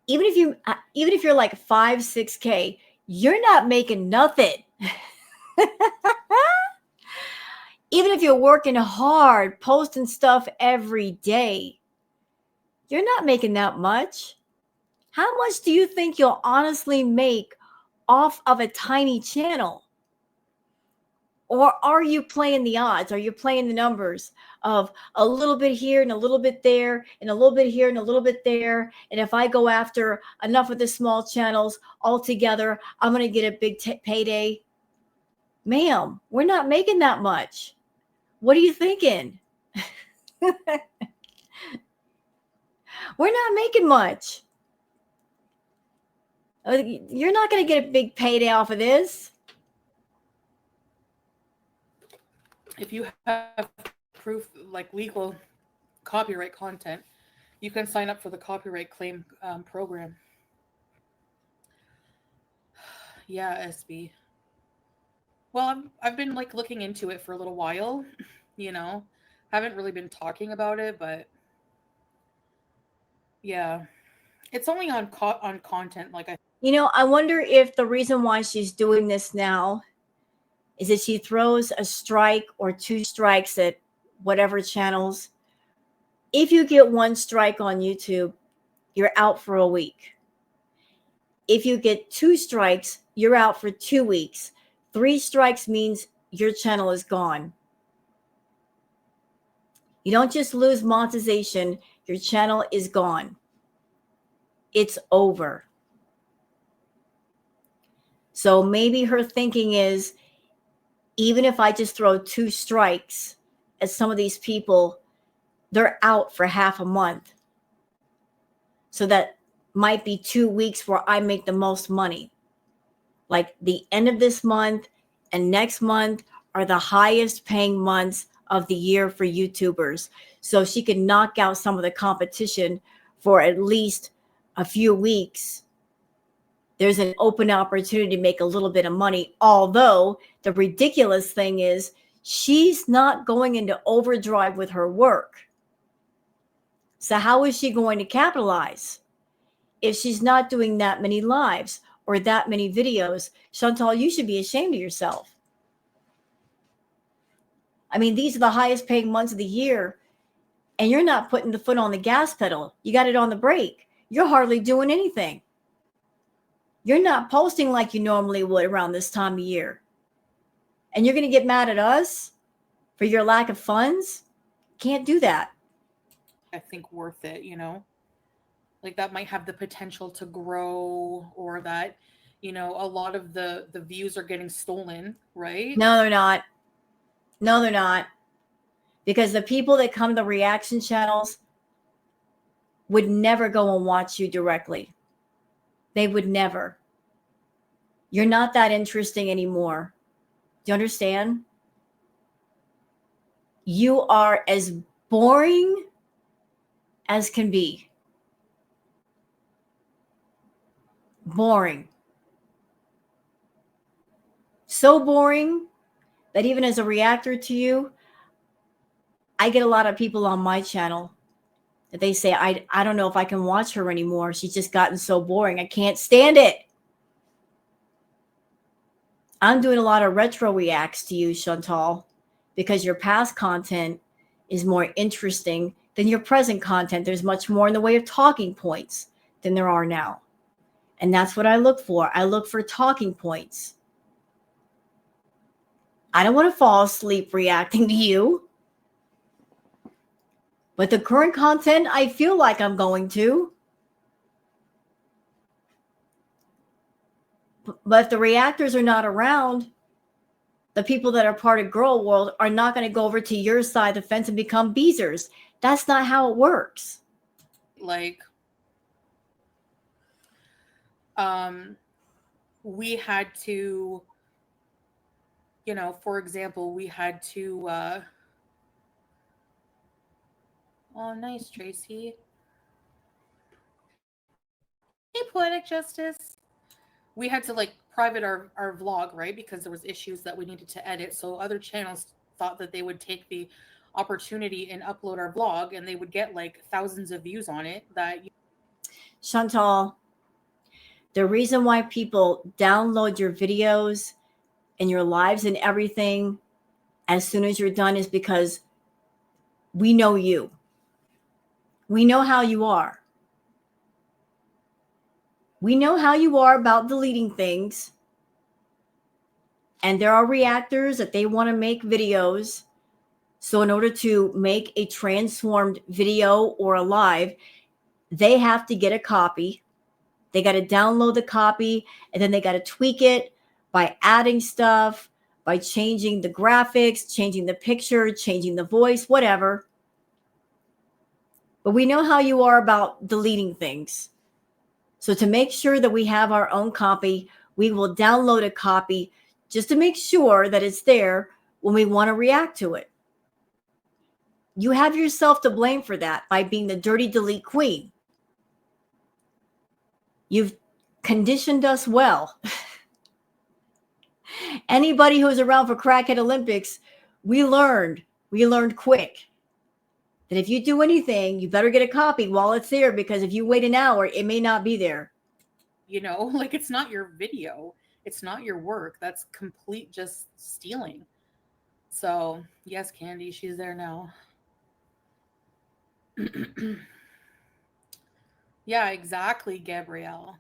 even if you're like 5, 6K, you're not making nothing. Even if you're working hard, posting stuff every day, you're not making that much. How much do you think you'll honestly make off of a tiny channel? Or are you playing the odds? Are you playing the numbers of a little bit here and a little bit there and a little bit here and a little bit there? And if I go after enough of the small channels all together, I'm going to get a big payday. Ma'am, we're not making that much. What are you thinking? We're not making much. You're not going to get a big payday off of this. if you have proof, like legal copyright content, you can sign up for the copyright claim program. Yeah, SB. Well, I've been like looking into it for a little while, you know. Haven't really been talking about it, but yeah, it's only on on content. Like I I wonder if the reason why she's doing this now is that she throws a strike or two strikes at whatever channels. If you get one strike on YouTube, you're out for a week. If you get two strikes, you're out for 2 weeks. Three strikes means your channel is gone. You don't just lose monetization, your channel is gone. It's over. So maybe her thinking is, even if I just throw two strikes at some of these people, they're out for half a month. So that might be 2 weeks where I make the most money. Like the end of this month and next month are the highest paying months of the year for YouTubers. So she can knock out some of the competition for at least a few weeks. There's an open opportunity to make a little bit of money. Although the ridiculous thing is she's not going into overdrive with her work. So how is she going to capitalize if she's not doing that many lives or that many videos? Chantal, you should be ashamed of yourself. I mean, these are the highest paying months of the year, and you're not putting the foot on the gas pedal. You got it on the brake. You're hardly doing anything. You're not posting like you normally would around this time of year. And you're going to get mad at us for your lack of funds? Can't do that. think worth it, you know. Like that might have the potential to grow, or that, you know, a lot of the views are getting stolen, right? No, they're not. No, they're not. Because the people that come to the reaction channels would never go and watch you directly. They would never. You're not that interesting anymore. Do you understand? You are as boring as can be. Boring. So boring that even as a reactor to you, I get a lot of people on my channel that they say, I don't know if I can watch her anymore. She's just gotten so boring. I can't stand it. I'm doing a lot of retro reacts to you, Chantal, because your past content is more interesting than your present content. There's much more in the way of talking points than there are now. And that's what I look for. I look for talking points. I don't want to fall asleep reacting to you. But the current content, I feel like I'm going to. But if the reactors are not around, the people that are part of Girl World are not going to go over to your side of the fence and become beezers. That's not how it works. Like we had to, you know, for example, we had to oh nice, Tracy. Hey, Poetic Justice. We had to like private our vlog, right? Because there was issues that we needed to edit. So other channels thought that they would take the opportunity and upload our vlog, and they would get like thousands of views on it. That Chantal, the reason why people download your videos and your lives and everything as soon as you're done is because we know you. We know how you are. We know how you are about deleting things. And there are reactors that they want to make videos. So in order to make a transformed video or a live, they have to get a copy. They got to download the copy, and then they got to tweak it by adding stuff, by changing the graphics, changing the picture, changing the voice, whatever. But we know how you are about deleting things. So to make sure that we have our own copy, we will download a copy just to make sure that it's there. when we want to react to it. You have yourself to blame for that by being the dirty delete queen. You've conditioned us well. Anybody who was around for Crackhead Olympics, we learned quick that if you do anything, you better get a copy while it's there, because if you wait an hour, it may not be there. You know, like, it's not your video. It's not your work. That's complete just stealing. So, yes, Candy, she's there now. Yeah, exactly, Gabrielle.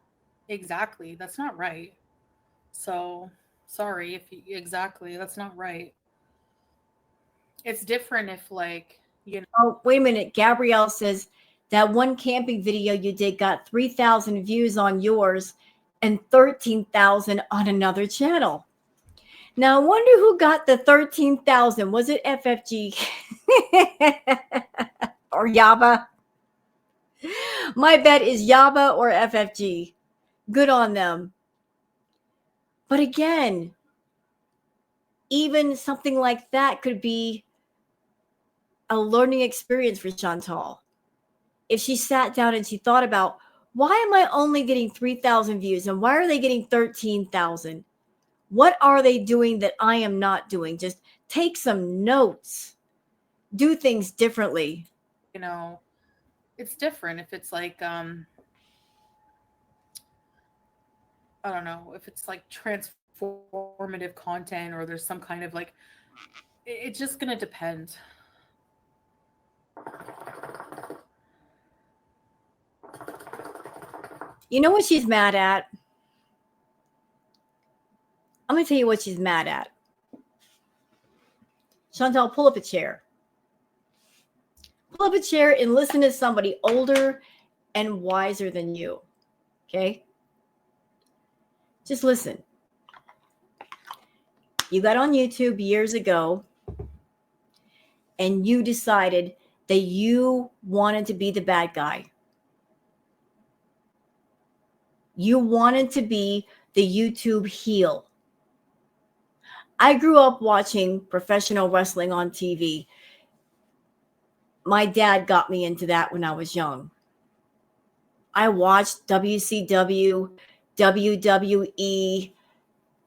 Exactly. That's not right. So, sorry if you, exactly, that's not right. It's different if, like, you know, Oh, wait a minute. Gabrielle says that one camping video you did got 3,000 views on yours and 13,000 on another channel. Now, I wonder who got the 13,000. Was it FFG or Yaba? My bet is Yaba or FFG. Good on them. But again, even something like that could be a learning experience for Chantal. If she sat down and she thought about, why am I only getting 3,000 views and why are they getting 13,000? What are they doing that I am not doing? Just take some notes. Do things differently. you know, it's different if it's like I don't know, if it's like transformative content or there's some kind of like it's just gonna depend. You know what she's mad at? I'm going to tell you what she's mad at. Chantal, pull up a chair. Pull up a chair and listen to somebody older and wiser than you. Okay? Just listen. You got on YouTube years ago and you decided that you wanted to be the bad guy. You wanted to be the YouTube heel. I grew up watching professional wrestling on TV. My dad got me into that when I was young. I watched WCW, WWE.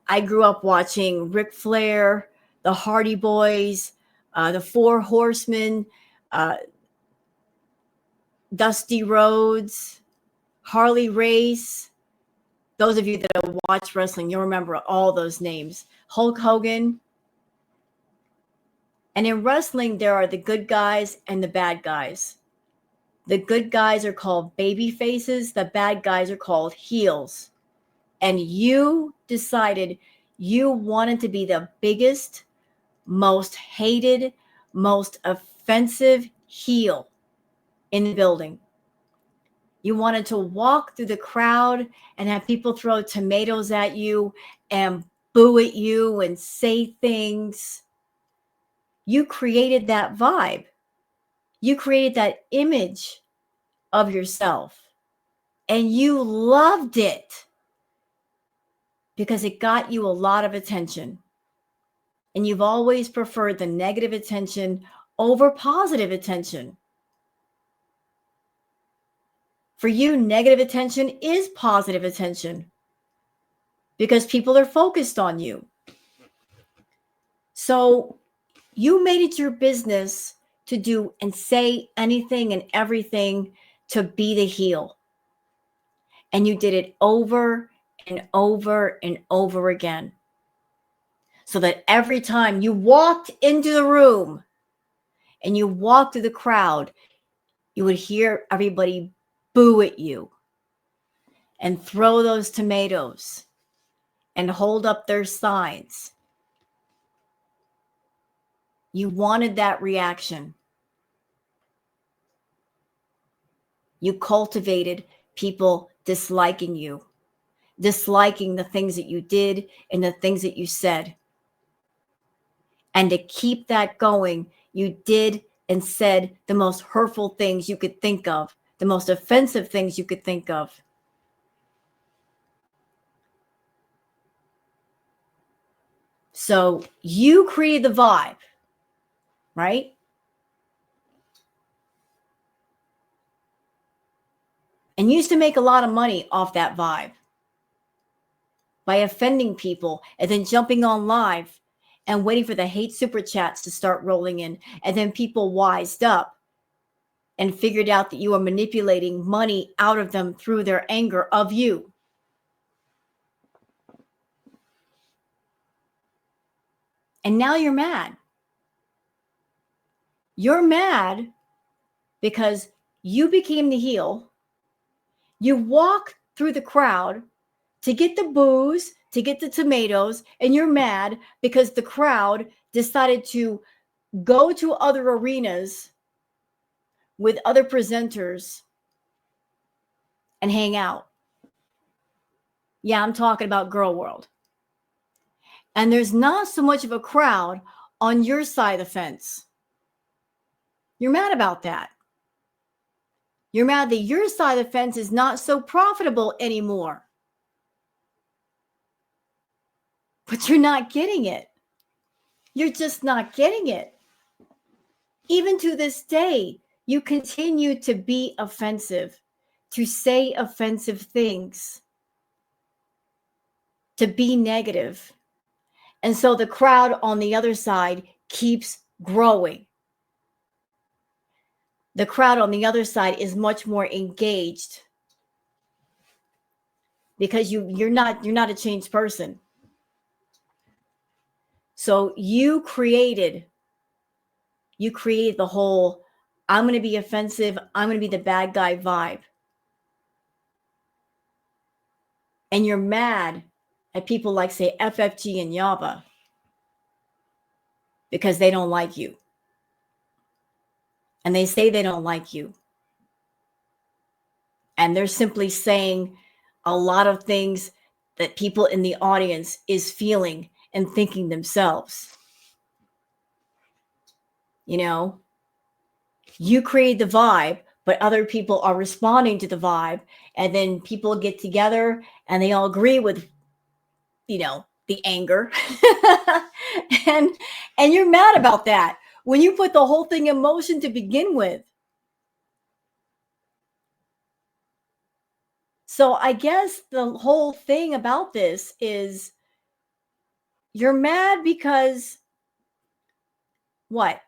I grew up watching Ric Flair, the Hardy Boys, the Four Horsemen, uh, Dusty Rhodes, Harley Race. Those of you that have watched wrestling, you'll remember all those names. Hulk Hogan. And in wrestling, there are the good guys and the bad guys. The good guys are called baby faces. The bad guys are called heels. And you decided you wanted to be the biggest, most hated, most offensive heel in the building. You wanted to walk through the crowd and have people throw tomatoes at you and boo at you and say things. You created that vibe. You created that image of yourself. And you loved it because it got you a lot of attention. And you've always preferred the negative attention over positive attention. For you, negative attention is positive attention because people are focused on you. So you made it your business to do and say anything and everything to be the heel. And you did it over and over and over again. So that every time you walked into the room and you walked through the crowd, you would hear everybody boo at you and throw those tomatoes and hold up their signs. You wanted that reaction. You cultivated people disliking you, disliking the things that you did and the things that you said. And to keep that going, you did and said the most hurtful things you could think of, the most offensive things you could think of. So you create the vibe, right? And used to make a lot of money off that vibe by offending people and then jumping on live and waiting for the hate super chats to start rolling in. And then people wised up and figured out that you are manipulating money out of them through their anger of you. And now you're mad. You're mad because you became the heel. You walk through the crowd to get the booze, to get the tomatoes, and you're mad because the crowd decided to go to other arenas with other presenters and hang out. Yeah, I'm talking about Girl World. And there's not so much of a crowd on your side of the fence. You're mad about that. You're mad that your side of the fence is not so profitable anymore. But you're not getting it. You're just not getting it. Even to this day, you continue to be offensive, to say offensive things, to be negative. And so the crowd on the other side keeps growing. The crowd on the other side is much more engaged because you're not a changed person. So you created the whole I'm going to be offensive, I'm going to be the bad guy vibe. And you're mad at people like, say, FFG and Yaba because they don't like you. And they say they don't like you. And they're simply saying a lot of things that people in the audience is feeling and thinking themselves. You know, you create the vibe, but other people are responding to the vibe. And then people get together and they all agree with, the anger. and you're mad about that when you put the whole thing in motion to begin with. So I guess the whole thing about this is you're mad because what?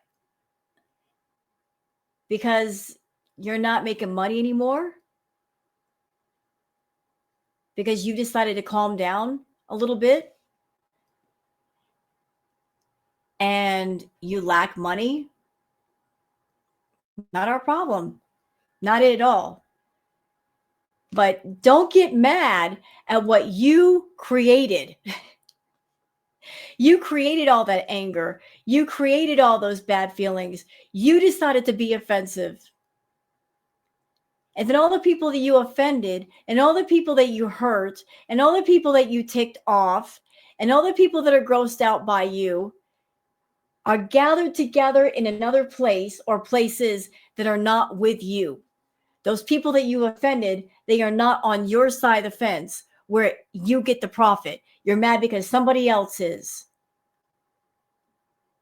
Because you're not making money anymore? Because you decided to calm down a little bit? And you lack money? Not our problem. Not it at all. But don't get mad at what you created. You created all that anger. You created all those bad feelings. You decided to be offensive. And then all the people that you offended, and all the people that you hurt, and all the people that you ticked off, and all the people that are grossed out by you are gathered together in another place or places that are not with you. Those people that you offended, they are not on your side of the fence where you get the profit. You're mad because somebody else is.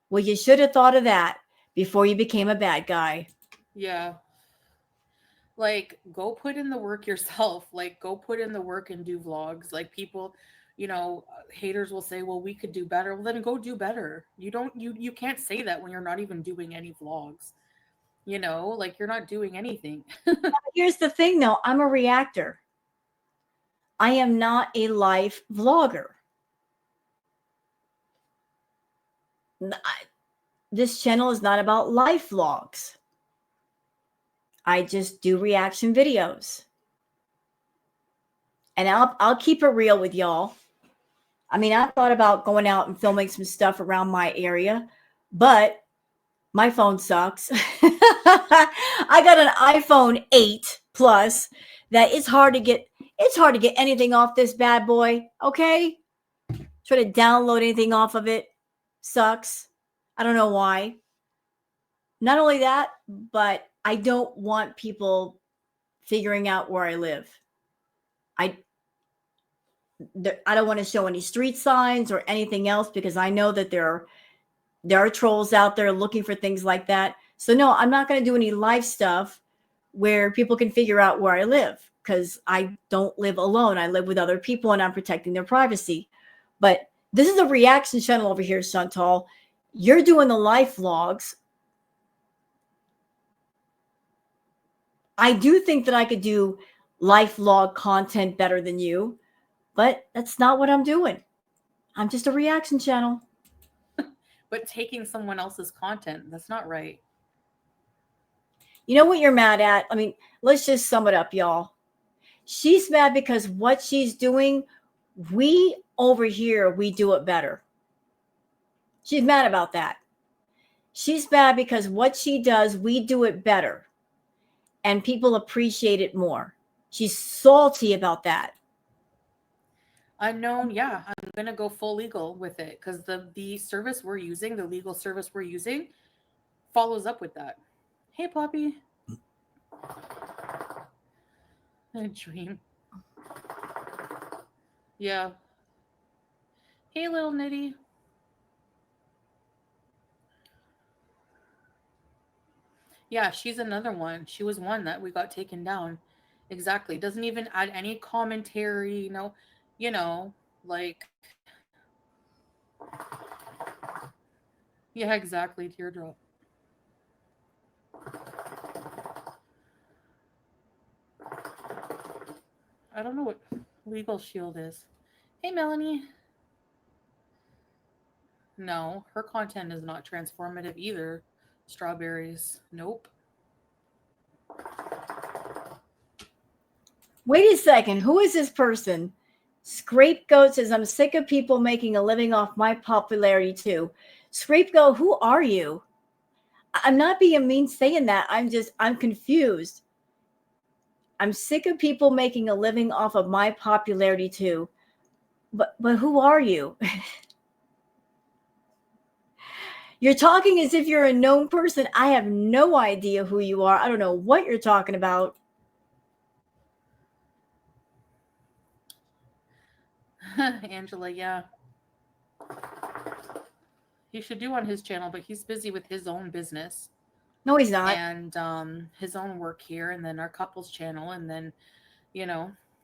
Well, you should have thought of that before you became a bad guy. Yeah. Like, go put in the work yourself. Like, go put in the work and do vlogs. Like, people, haters will say, well, we could do better. Well, then go do better. You can't say that when you're not even doing any vlogs. Like, you're not doing anything. Here's the thing, though. I'm a reactor. I am not a life vlogger. This channel is not about life vlogs. I just do reaction videos. And I'll keep it real with y'all. I mean, I thought about going out and filming some stuff around my area, but my phone sucks. I got an iPhone 8 Plus that it's hard to get anything off this bad boy, okay? Try to download anything off of it sucks. I don't know why. Not only that, but I don't want people figuring out where I live. I don't want to show any street signs or anything else because I know that there are trolls out there looking for things like that. So no, I'm not going to do any live stuff where people can figure out where I live because I don't live alone. I live with other people and I'm protecting their privacy. But this is a reaction channel over here, Chantal. You're doing the life vlogs. I do think that I could do life vlog content better than you, but that's not what I'm doing. I'm just a reaction channel. But taking someone else's content, that's not right. You know what you're mad at? I mean, let's just sum it up, y'all. She's mad because what she's doing, we over here, we do it better. She's mad about that. She's mad because what she does, we do it better. And people appreciate it more. She's salty about that. Unknown, yeah, I'm gonna go full legal with it because the service we're using, the legal service we're using, follows up with that. Hey, Poppy. A dream. Yeah. Hey, little Nitty. Yeah, she's another one. She was one that we got taken down. Exactly. Doesn't even add any commentary, like, yeah, exactly, teardrop. I don't know what legal shield is. Hey, Melanie. No, her content is not transformative either. Strawberries. Nope. Wait a second. Who is this person? Scapegoat says, I'm sick of people making a living off my popularity too. Scapegoat, who are you? I'm not being mean saying that. I'm confused. I'm sick of people making a living off of my popularity too. But who are you? You're talking as if you're a known person. I have no idea who you are. I don't know what you're talking about. Angela, yeah. He should do on his channel, but he's busy with his own business No, he's not. and his own work here, and then our couples channel, and then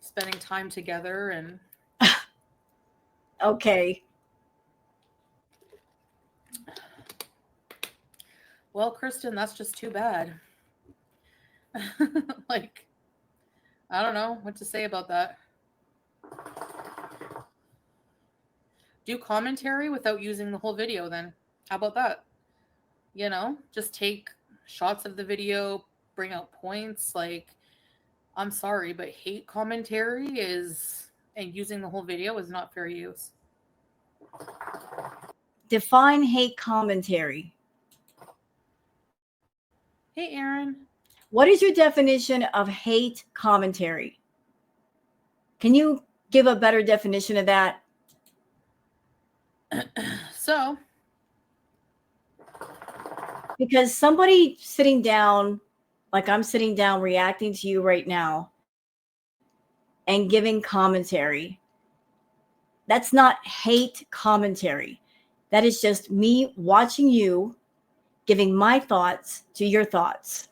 spending time together. And Okay. well, Kristen, that's just too bad. Like, I don't know what to say about that. Do commentary without using the whole video then. How about that? Just take shots of the video, bring out points. Like, I'm sorry, but hate commentary and using the whole video is not fair use. Define hate commentary. Hey, Aaron. What is your definition of hate commentary? Can you give a better definition of that? So, because somebody sitting down, like I'm sitting down reacting to you right now and giving commentary, that's not hate commentary. That is just me watching you, giving my thoughts to your thoughts.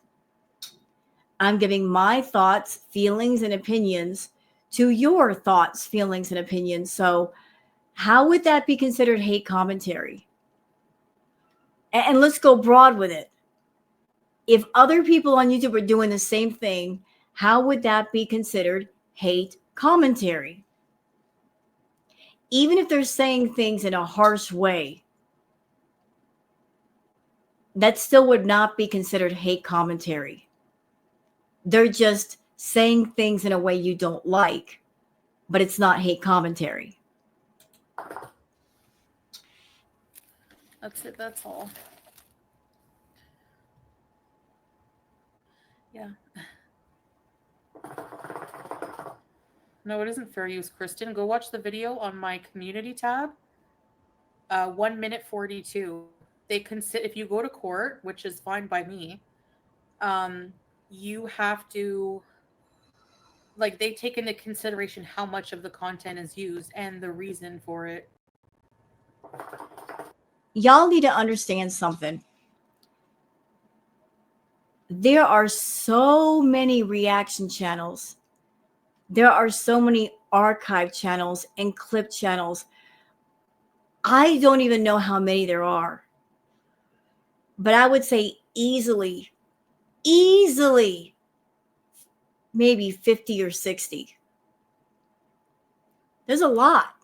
I'm giving my thoughts, feelings, and opinions to your thoughts, feelings, and opinions. So how would that be considered hate commentary? And let's go broad with it. If other people on YouTube are doing the same thing, how would that be considered hate commentary? Even if they're saying things in a harsh way, that still would not be considered hate commentary. They're just saying things in a way you don't like, but it's not hate commentary. that's it. That's all. Yeah. No, it isn't fair use, Kristen. Go watch the video on my community tab. 1 minute 42. They consider, if you go to court, which is fine by me, you have to like they take into consideration how much of the content is used and the reason for it. Y'all need to understand something. There are so many reaction channels. There are so many archive channels and clip channels. I don't even know how many there are. But I would say easily, maybe 50 or 60. There's a lot.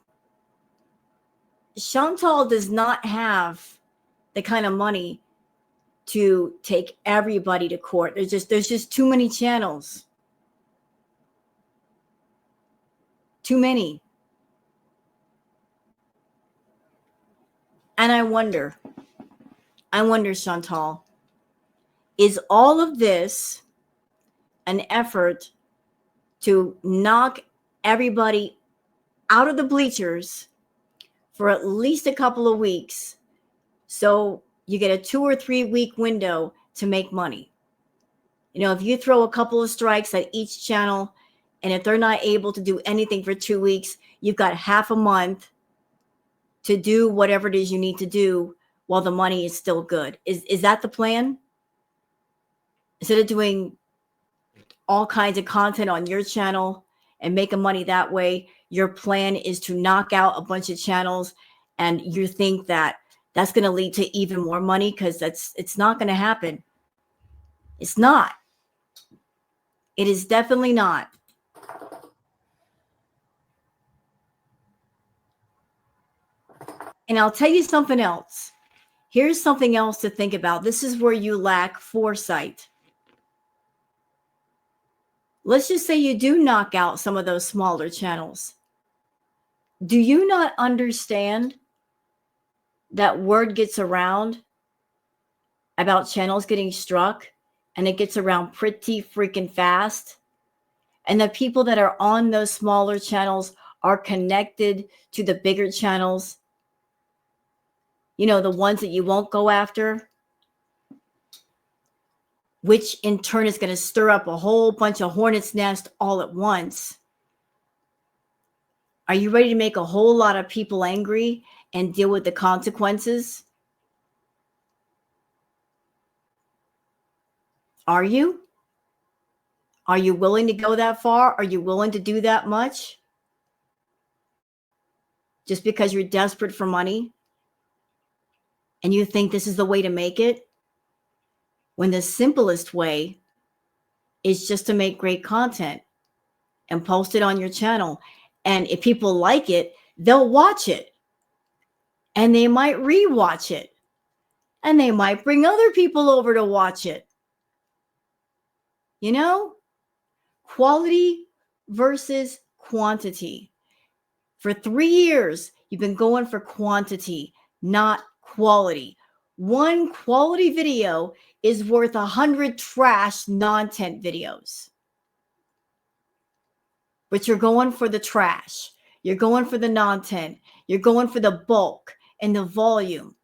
Chantal does not have the kind of money to take everybody to court. There's just too many channels. Too many. And I wonder, Chantal, is all of this an effort to knock everybody out of the bleachers for at least a couple of weeks so you get a 2 or 3 week window to make money? You know, if you throw a couple of strikes at each channel, and if they're not able to do anything for 2 weeks, you've got half a month to do whatever it is you need to do while the money is still good. Is that the plan? Instead of doing all kinds of content on your channel and making money that way, your plan is to knock out a bunch of channels, and you think that that's going to lead to even more money? Because it's not going to happen. It's not. It is definitely not. And I'll tell you something else. Here's something else to think about. This is where you lack foresight. Let's just say you do knock out some of those smaller channels. Do you not understand that word gets around about channels getting struck, and it gets around pretty freaking fast? And the people that are on those smaller channels are connected to the bigger channels. You know, the ones that you won't go after, which in turn is going to stir up a whole bunch of hornets' nest all at once. Are you ready to make a whole lot of people angry and deal with the consequences? Are you? Are you willing to go that far? Are you willing to do that much? Just because you're desperate for money and you think this is the way to make it? When the simplest way is just to make great content and post it on your channel. And if people like it, they'll watch it. And they might rewatch it. And they might bring other people over to watch it. You know? Quality versus quantity. For 3 years, you've been going for quantity, not quality. One quality video is worth 100 trash non-tent videos. But you're going for the trash. You're going for the non-tent. You're going for the bulk and the volume.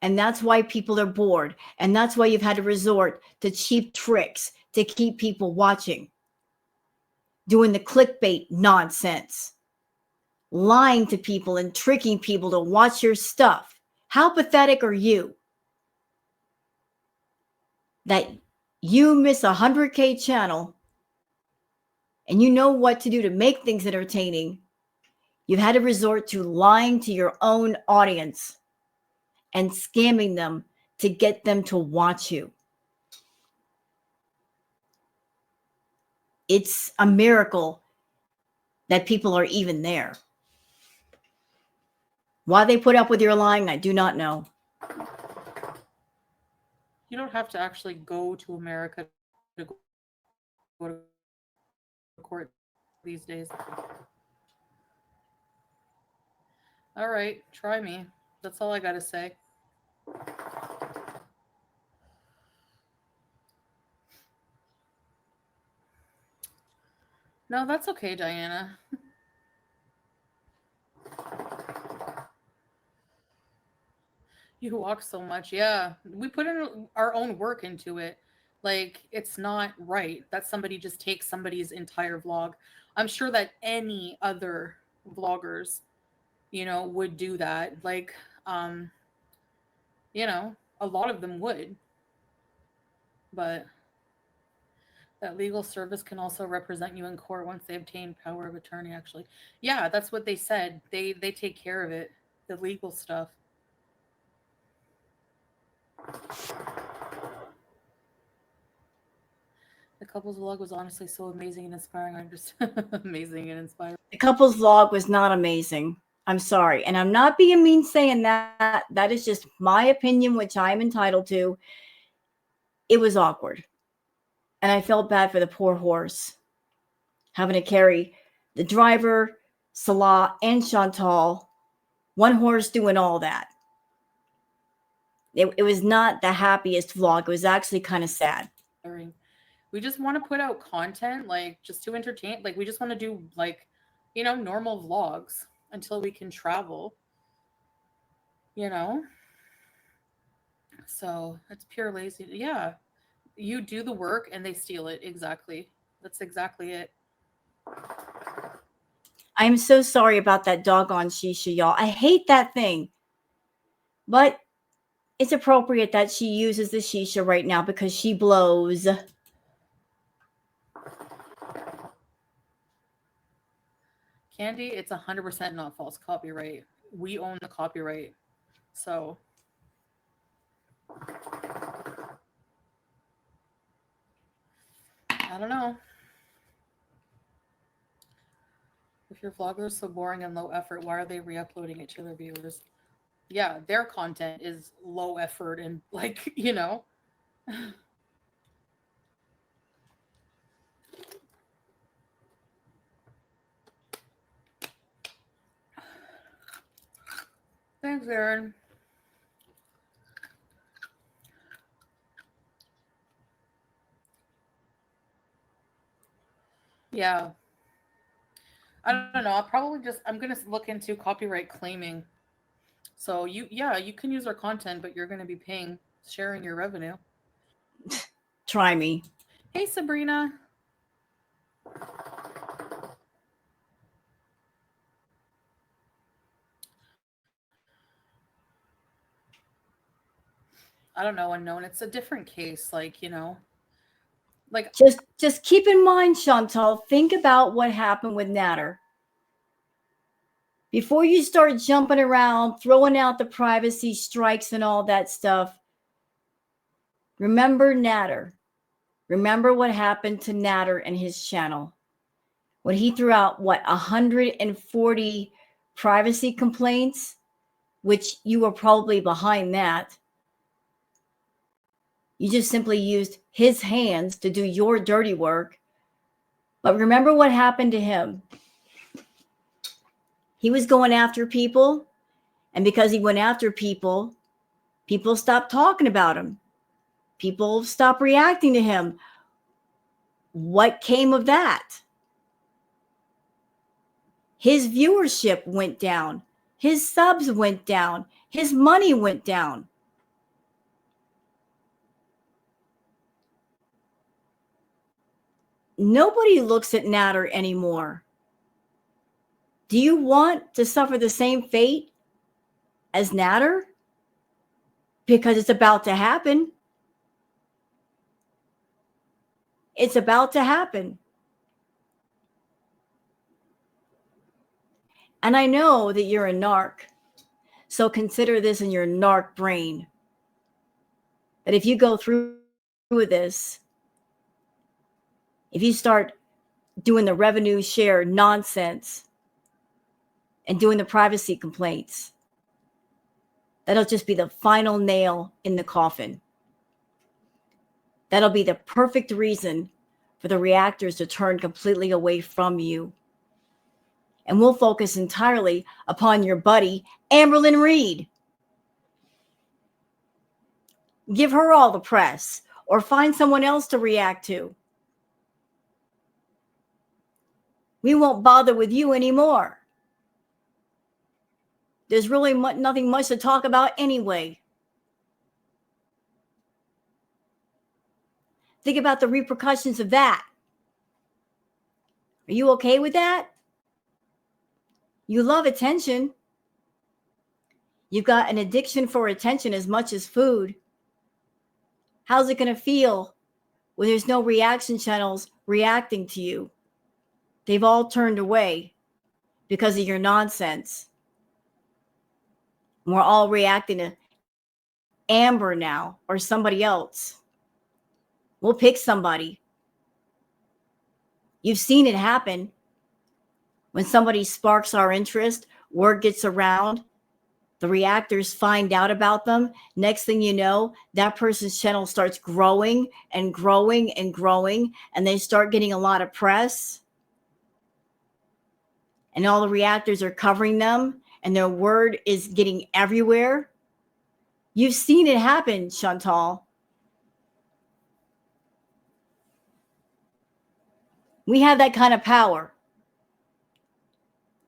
And that's why people are bored. And that's why you've had to resort to cheap tricks to keep people watching. Doing the clickbait nonsense. Lying to people and tricking people to watch your stuff. How pathetic are you that you miss a 100K channel and you know what to do to make things entertaining? You've had to resort to lying to your own audience and scamming them to get them to watch you. It's a miracle that people are even there. Why they put up with your lying, I do not know. You don't have to actually go to America to go to court these days. All right, try me. That's all I got to say. No, that's okay, Diana. You walk so much. Yeah. We put in our own work into it. Like, it's not right that somebody just takes somebody's entire vlog. I'm sure that any other vloggers, would do that. Like, um, a lot of them would, but that legal service can also represent you in court once they obtain power of attorney, actually. Yeah, that's what they said. They take care of it, the legal stuff. The couple's vlog was honestly so amazing and inspiring. I'm just amazing and inspiring. The couple's vlog was not amazing. I'm sorry. And I'm not being mean saying that. That is just my opinion, which I am entitled to. It was awkward. And I felt bad for the poor horse having to carry the driver, Salah, and Chantal, one horse doing all that. It was not the happiest vlog. It was actually kind of sad. We just want to put out content, like, just to entertain. Like, we just want to do, like, normal vlogs until we can travel, you know? So it's pure lazy. Yeah. You do the work and they steal it. Exactly. That's exactly it. I am so sorry about that doggone shisha, y'all. I hate that thing. But it's appropriate that she uses the shisha right now because she blows. Candy, it's 100% not false copyright. We own the copyright. So I don't know. If your vlogger is so boring and low effort, why are they re-uploading it to their viewers? Yeah, their content is low effort and, like, Thanks, Aaron. Yeah. I don't know. I'm gonna look into copyright claiming. So yeah, you can use our content, but you're gonna be sharing your revenue. Try me. Hey, Sabrina. I don't know, unknown. It's a different case, like Just keep in mind, Chantal, think about what happened with Natter. Before you start jumping around, throwing out the privacy strikes and all that stuff, remember Natter. Remember what happened to Natter and his channel. When he threw out, 140 privacy complaints, which you were probably behind that. You just simply used his hands to do your dirty work. But remember what happened to him. He was going after people, and because he went after people, people stopped talking about him. People stopped reacting to him. What came of that? His viewership went down. His subs went down. His money went down. Nobody looks at Natter anymore. Do you want to suffer the same fate as Natter? Because it's about to happen. It's about to happen. And I know that you're a narc. So consider this in your narc brain. That if you go through with this, if you start doing the revenue share nonsense and doing the privacy complaints, that'll just be the final nail in the coffin. That'll be the perfect reason for the reactors to turn completely away from you. And we'll focus entirely upon your buddy, Amberlyn Reed. Give her all the press or find someone else to react to. We won't bother with you anymore. There's really nothing much to talk about anyway. Think about the repercussions of that. Are you okay with that? You love attention. You've got an addiction for attention as much as food. How's it going to feel when there's no reaction channels reacting to you? They've all turned away because of your nonsense. We're all reacting to Amber now or somebody else. We'll pick somebody. You've seen it happen. When somebody sparks our interest, word gets around, the reactors find out about them. Next thing you know, that person's channel starts growing and growing and growing, and they start getting a lot of press. And all the reactors are covering them, and their word is getting everywhere. You've seen it happen, Chantal. We have that kind of power.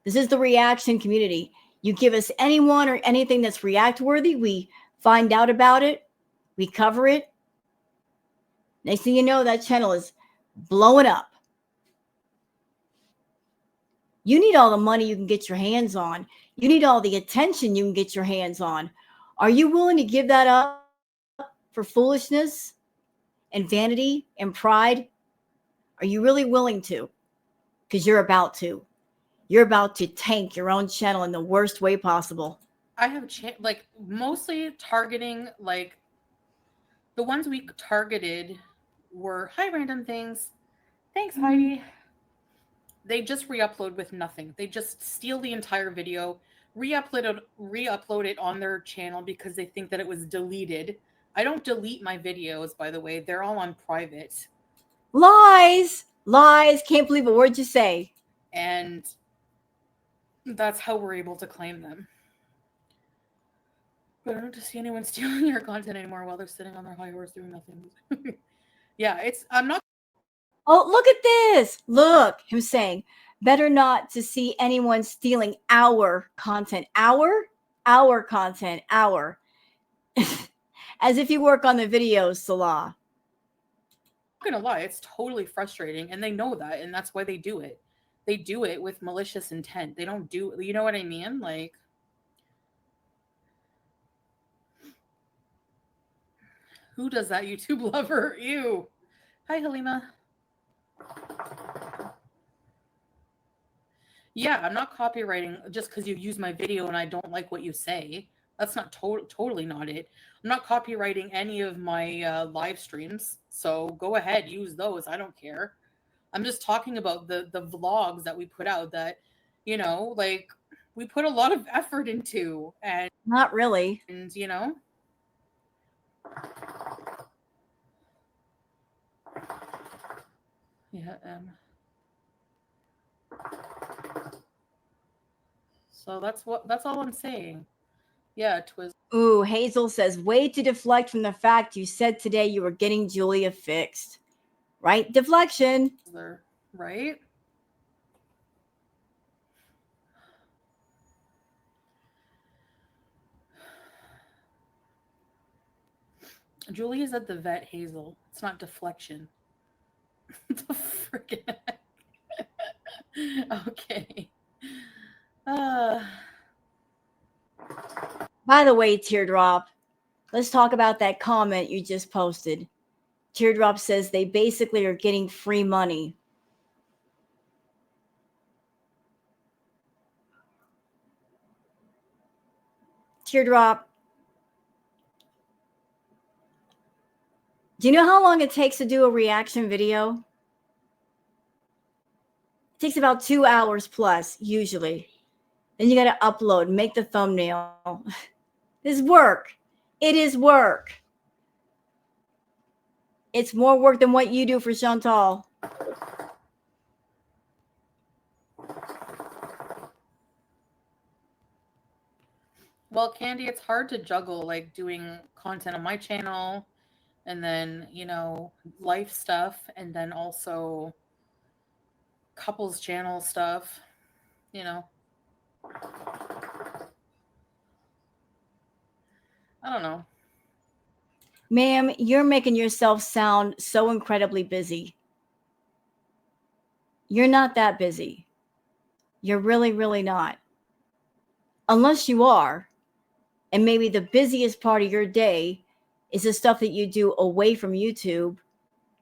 This is the reaction community. You give us anyone or anything that's react worthy, we find out about it, we cover it. Next thing you know, that channel is blowing up. You need all the money you can get your hands on. You need all the attention you can get your hands on. Are you willing to give that up for foolishness and vanity and pride? Are you really willing to? Because you're about to. You're about to tank your own channel in the worst way possible. I have like mostly targeting, like the ones we targeted were hi random things. Thanks, Heidi. They just re-upload with nothing. They just steal the entire video, re-upload it on their channel because they think that it was deleted. I don't delete my videos, by the way. They're all on private. Lies. Lies. Can't believe a word you say. And that's how we're able to claim them. But I don't see anyone stealing your content anymore while they're sitting on their high horse doing nothing. Yeah, I'm not. Oh, look at this. Look, him saying, better not to see anyone stealing our content. Our content. Our. As if you work on the videos, Salah. I'm not gonna lie, it's totally frustrating, and they know that, and that's why they do it. They do it with malicious intent. They don't do, you know what I mean? Like, who does that? YouTube lover? Ew. Hi, Halima. Yeah, I'm not copywriting just because you use my video and I don't like what you say. That's not totally not it. I'm not copywriting any of my live streams. So go ahead, use those. I don't care. I'm just talking about the vlogs that we put out that, like we put a lot of effort into, and Not really. Yeah. So that's all I'm saying. Yeah, it was. Ooh, Hazel says, way to deflect from the fact you said today you were getting Julia fixed. Right? Deflection. Right? Julia's at the vet, Hazel. It's not deflection. The freaking heck? Okay. By the way, Teardrop, let's talk about that comment you just posted. Teardrop says they basically are getting free money. Teardrop, do you know how long it takes to do a reaction video? It takes about 2 hours plus, usually. Then you got to upload, make the thumbnail. This is work. It is work. It's more work than what you do for Chantal. Well, Candy, it's hard to juggle like doing content on my channel and then, life stuff and then also couples channel stuff, I don't know. Ma'am, you're making yourself sound so incredibly busy. You're not that busy. You're really, really not. Unless you are. And maybe the busiest part of your day is the stuff that you do away from YouTube,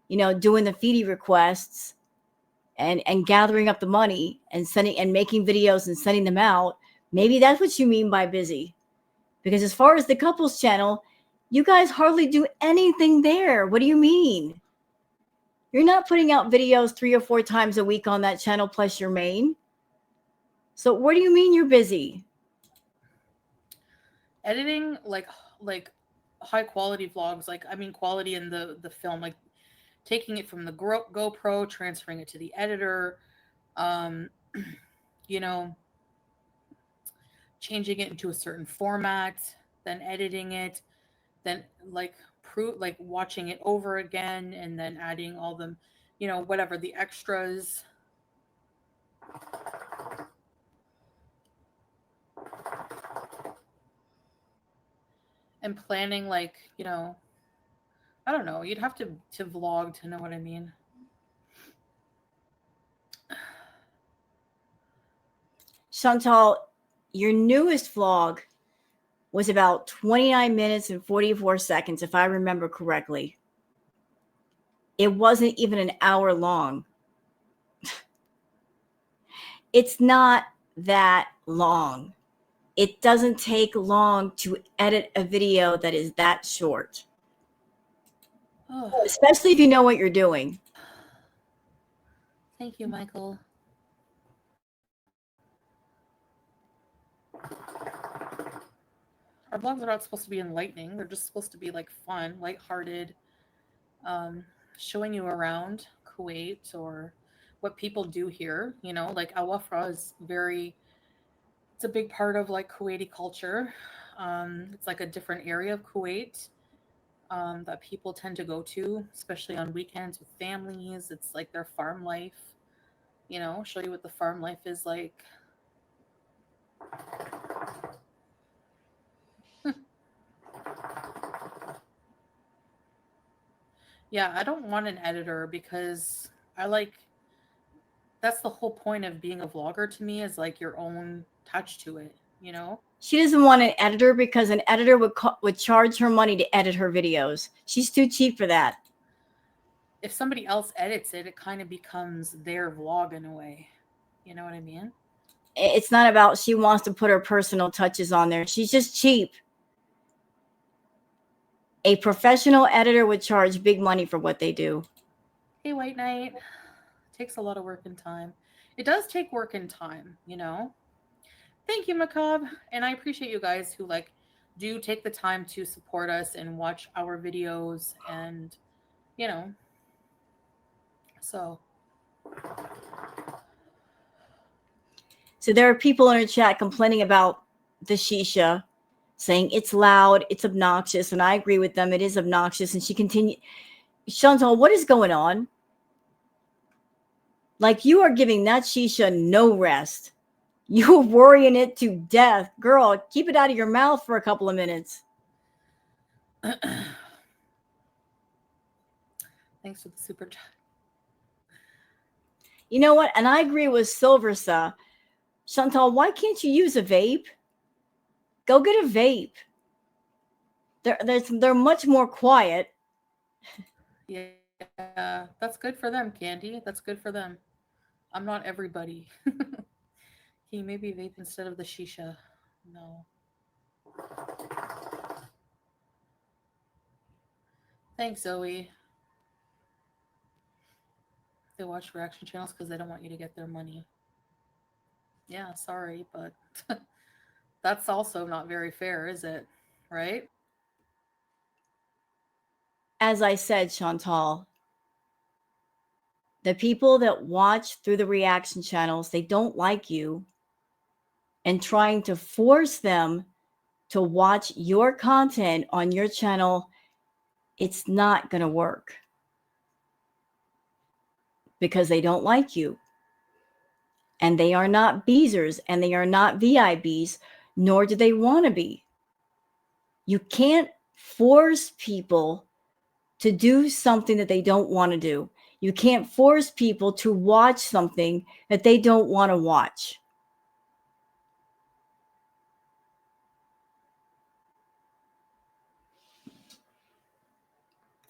doing the Foodie requests and gathering up the money and sending and making videos and sending them out. Maybe that's what you mean by busy. Because as far as the couples channel, you guys hardly do anything there. What do you mean? You're not putting out videos 3 or 4 times a week on that channel plus your main. So what do you mean you're busy? Editing like high quality vlogs, like I mean quality in the film, like taking it from the GoPro, transferring it to the editor, um, you know, changing it into a certain format, then editing it, then like watching it over again, and then adding all the, whatever the extras. And planning, like, I don't know, you'd have to vlog to know what I mean. Chantal, your newest vlog was about 29 minutes and 44 seconds, if I remember correctly. It wasn't even an hour long. It's not that long. It doesn't take long to edit a video that is that short. Especially if you know what you're doing. Thank you, Michael. Our vlogs are not supposed to be enlightening. They're just supposed to be like fun, lighthearted, showing you around Kuwait or what people do here. Like Al Wafra is it's a big part of like Kuwaiti culture. It's like a different area of Kuwait that people tend to go to, especially on weekends with families. It's like their farm life. Show you what the farm life is like. Yeah, I don't want an editor because that's the whole point of being a vlogger to me, is like your own touch to it. She doesn't want an editor because an editor would charge her money to edit her videos. She's too cheap for that. If somebody else edits it, it kind of becomes their vlog in a way. You know what I mean? It's not about she wants to put her personal touches on there. She's just cheap. A professional editor would charge big money for what they do. Hey, White Knight. It takes a lot of work and time. It does take work and time, Thank you, Macabre. And I appreciate you guys who do take the time to support us and watch our videos and, so. So there are people in our chat complaining about the shisha, saying it's loud, it's obnoxious, and I agree with them. It is obnoxious. And she continued, Chantal, what is going on? Like, you are giving that shisha no rest. You're worrying it to death. Girl, keep it out of your mouth for a couple of minutes. Thanks for the super chat. You know what? And I agree with Silversa. Chantal, why can't you use a vape? Go get a vape. They're much more quiet. Yeah, that's good for them, Candy. That's good for them. I'm not everybody. Can you maybe vape instead of the shisha? No. Thanks, Zoe. They watch reaction channels because they don't want you to get their money. Yeah, sorry, but that's also not very fair, is it? Right? As I said, Chantal, the people that watch through the reaction channels, they don't like you. And trying to force them to watch your content on your channel, it's not going to work. Because they don't like you. And they are not Beezers and they are not VIBs, nor do they want to be. You can't force people to do something that they don't want to do. You can't force people to watch something that they don't want to watch.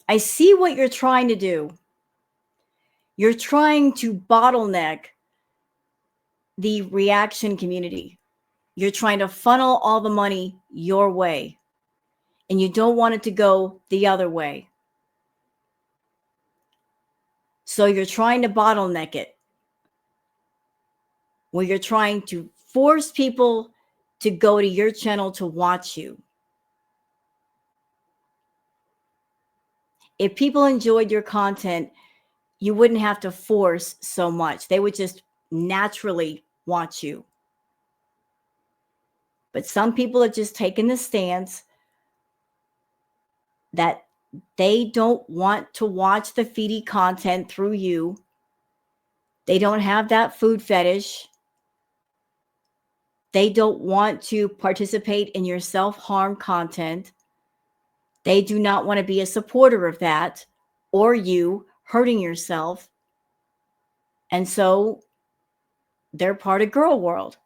I see what you're trying to do. You're trying to bottleneck the reaction community. You're trying to funnel all the money your way, and you don't want it to go the other way. So you're trying to bottleneck it, where you're trying to force people to go to your channel to watch you. If people enjoyed your content, you wouldn't have to force so much. They would just naturally watch you. But some people have just taken the stance that they don't want to watch the Foodie content through you. They don't have that food fetish. They don't want to participate in your self-harm content. They do not want to be a supporter of that or you hurting yourself. And so they're part of Girl World.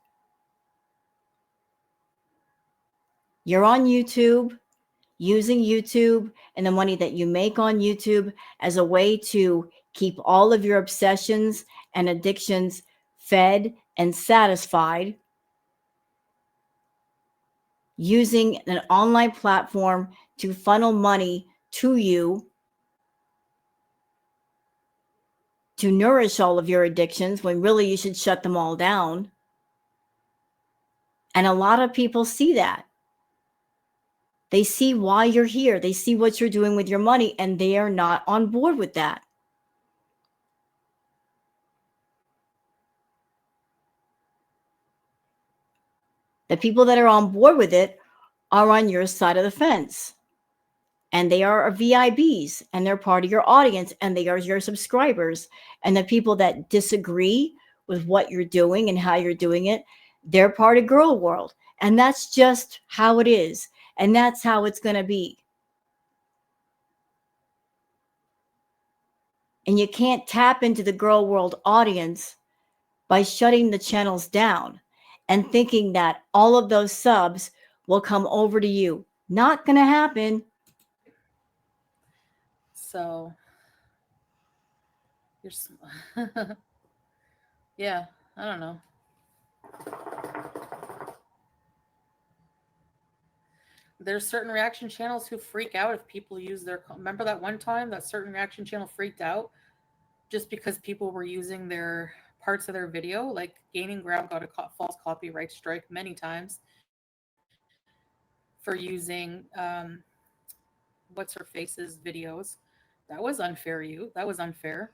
You're on YouTube, using YouTube and the money that you make on YouTube as a way to keep all of your obsessions and addictions fed and satisfied, using an online platform to funnel money to you to nourish all of your addictions when really you should shut them all down. And a lot of people see that. They see why you're here. They see what you're doing with your money, and they are not on board with that. The people that are on board with it are on your side of the fence. And they are VIBs, and they're part of your audience, and they are your subscribers. And the people that disagree with what you're doing and how you're doing it, they're part of Girl World. And that's just how it is. And that's how it's going to be. And you can't tap into the Girl World audience by shutting the channels down and thinking that all of those subs will come over to you. Not going to happen. So, you're yeah, I don't know. There's certain reaction channels who freak out if people use their. Remember that one time that certain reaction channel freaked out just because people were using their parts of their video? Like Gaining Ground got a false copyright strike many times for using what's her face's videos. That was unfair. That was unfair.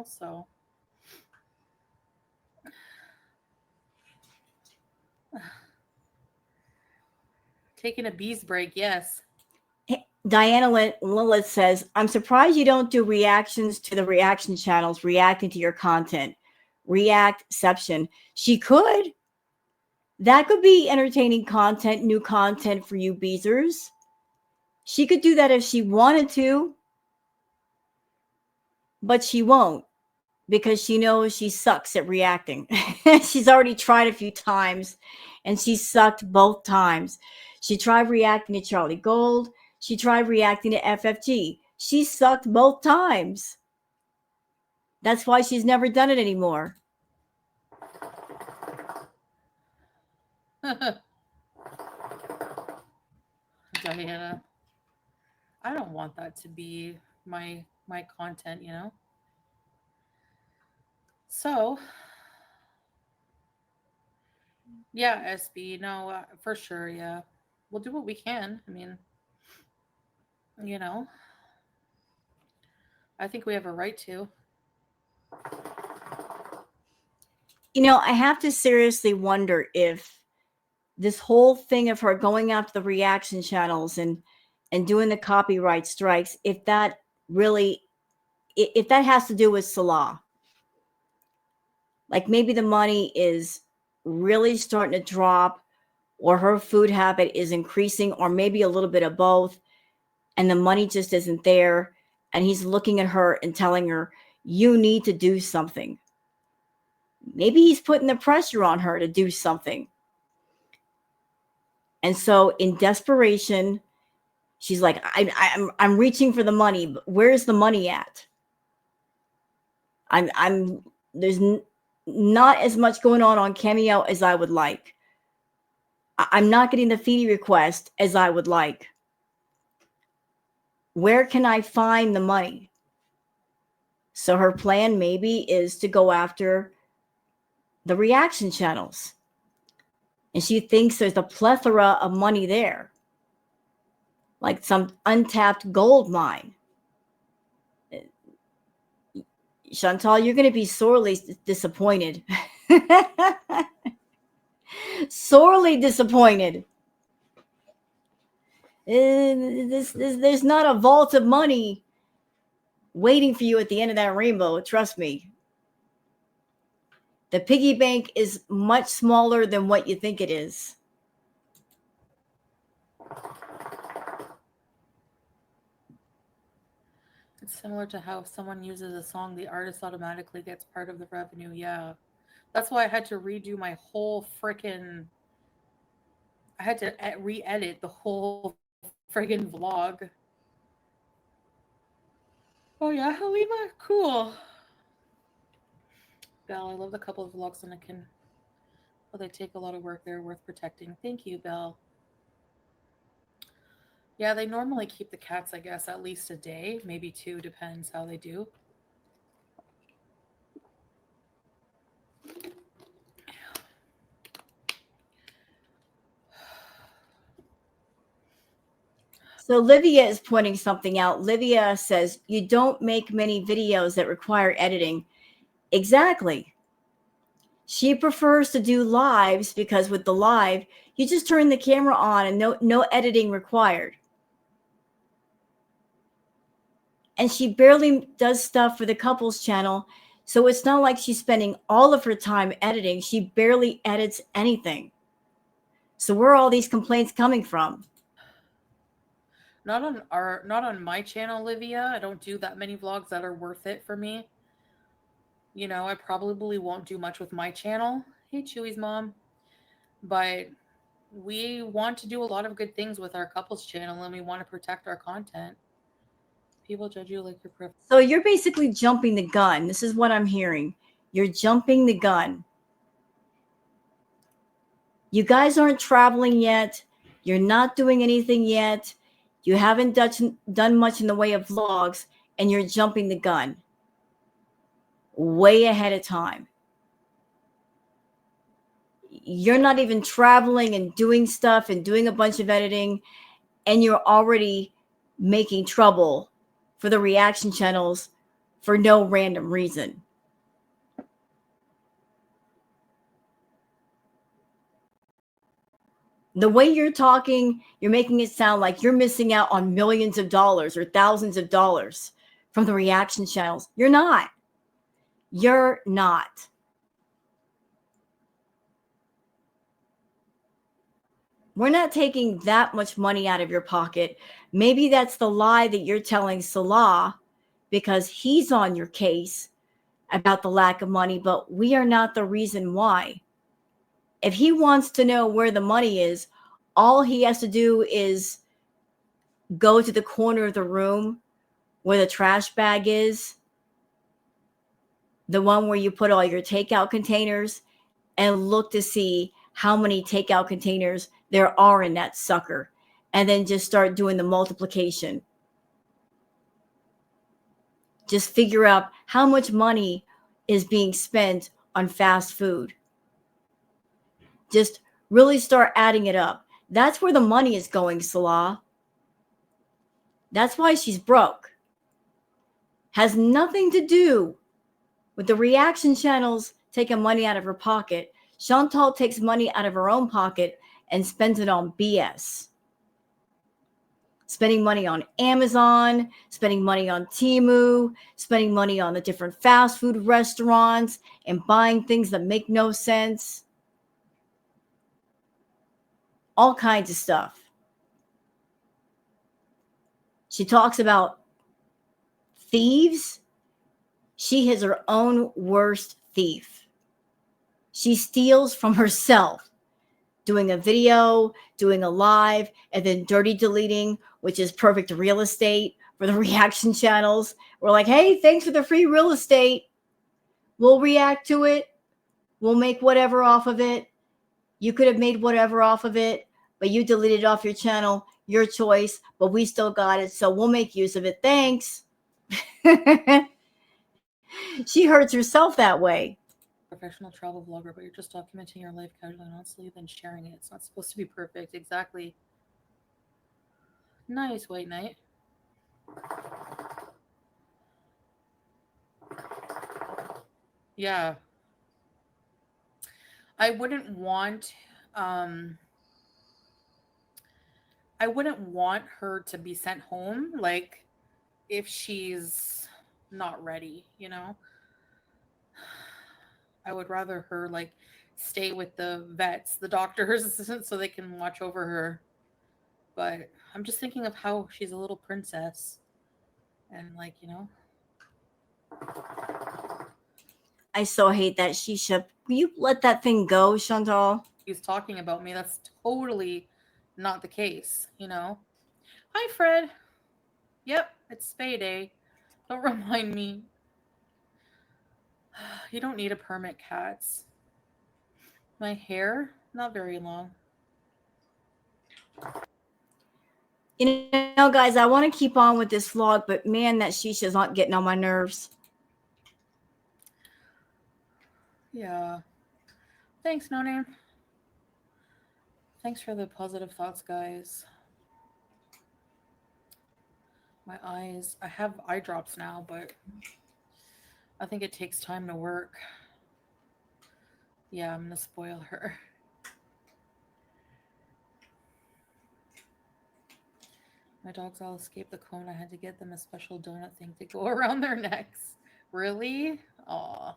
So taking a bees break, yes. Diana Lilith says, I'm surprised you don't do reactions to the reaction channels reacting to your content. Reactception. She could. That could be entertaining content, new content for you beezers. She could do that if she wanted to, but she won't because she knows she sucks at reacting. She's already tried a few times and she sucked both times. She tried reacting to Charlie Gold. She tried reacting to FFG. She sucked both times. That's why she's never done it anymore. Diana, I don't want that to be my content, So, yeah, SB, no, for sure, yeah. We'll do what we can. I mean, I think we have a right to. I have to seriously wonder if this whole thing of her going after the reaction channels and doing the copyright strikes, if that has to do with Salah. Like maybe the money is really starting to drop, or her food habit is increasing, or maybe a little bit of both, and the money just isn't there. And he's looking at her and telling her, you need to do something. Maybe he's putting the pressure on her to do something. And so in desperation, she's like, I'm reaching for the money, but where's the money at? There's not as much going on Cameo as I would like. I'm not getting the Foodie request as I would like. Where can I find the money? So her plan maybe is to go after the reaction channels. And she thinks there's a plethora of money there, like some untapped gold mine. Chantal, you're going to be sorely disappointed. Sorely disappointed. There's not a vault of money waiting for you at the end of that rainbow. Trust me. The piggy bank is much smaller than what you think it is. It's similar to how if someone uses a song, the artist automatically gets part of the revenue. Yeah. That's why I had to redo my whole freaking. I had to re edit the whole friggin' vlog. Oh, yeah, Halima? Cool. Belle, I love the couple of vlogs and I can. Well, they take a lot of work. They're worth protecting. Thank you, Belle. Yeah, they normally keep the cats, I guess, at least a day, maybe two, depends how they do. So Livia is pointing something out. Livia says, you don't make many videos that require editing. Exactly. She prefers to do lives because with the live, you just turn the camera on and no editing required. And she barely does stuff for the couples channel. So it's not like she's spending all of her time editing. She barely edits anything. So where are all these complaints coming from? Not on my channel, Olivia. I don't do that many vlogs that are worth it for me. You know, I probably won't do much with my channel. Hey, Chewy's mom. But we want to do a lot of good things with our couples channel and we want to protect our content. People judge you like you're perfect. So you're basically jumping the gun. This is what I'm hearing. You're jumping the gun. You guys aren't traveling yet. You're not doing anything yet. You haven't done much in the way of vlogs, and you're jumping the gun way ahead of time. You're not even traveling and doing stuff and doing a bunch of editing, and you're already making trouble for the reaction channels for no random reason. The way you're talking, you're making it sound like you're missing out on millions of dollars or thousands of dollars from the reaction channels. You're not. You're not. We're not taking that much money out of your pocket. Maybe that's the lie that you're telling Salah because he's on your case about the lack of money, but we are not the reason why. If he wants to know where the money is, all he has to do is go to the corner of the room where the trash bag is, the one where you put all your takeout containers, and look to see how many takeout containers there are in that sucker, and then just start doing the multiplication. Just figure out how much money is being spent on fast food. Just really start adding it up. That's where the money is going, Salah. That's why she's broke. Has nothing to do with the reaction channels taking money out of her pocket. Chantal takes money out of her own pocket and spends it on BS. Spending money on Amazon, spending money on Temu, spending money on the different fast food restaurants and buying things that make no sense. all kinds of stuff. She talks about thieves. She is her own worst thief. She steals from herself, doing a video, doing a live, and then dirty deleting, which is perfect real estate for the reaction channels. We're like, hey, thanks for the free real estate. We'll react to it. We'll make whatever off of it. You could have made whatever off of it, but you deleted off your channel, your choice, but we still got it. So we'll make use of it. Thanks. She hurts herself that way. Professional travel vlogger, but you're just documenting your life casually and honestly, then sharing it. It's not supposed to be perfect. Exactly. Nice, White Knight. Yeah. I wouldn't want um I wouldn't want her to be sent home like if she's not ready, you know? I would rather her like stay with the vets, the doctor's assistants so they can watch over her. But I'm just thinking of how she's a little princess and like, you know, I so hate that shisha. Will you let that thing go, Chantal? he's talking about me. That's totally not the case, you know? Hi, Fred. Yep, it's spay day. Don't remind me. You don't need a permit, cats. My hair? Not very long. You know, guys, I want to keep on with this vlog, but man, that shisha's not getting on my nerves. Yeah. Thanks, No Name. Thanks for the positive thoughts, guys. My eyes. I have eye drops now, but I think it takes time to work. Yeah, I'm gonna spoil her. My dogs all escaped the cone. I had to get them a special donut thing to go around their necks. Really? Aw.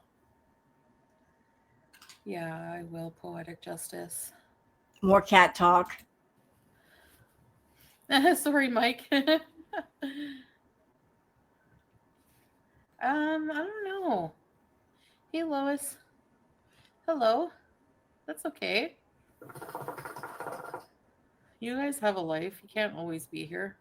Yeah, I will. Poetic justice. More cat talk. Sorry, Mike. I don't know. Hey, Lois. Hello. That's okay. You guys have a life. You can't always be here.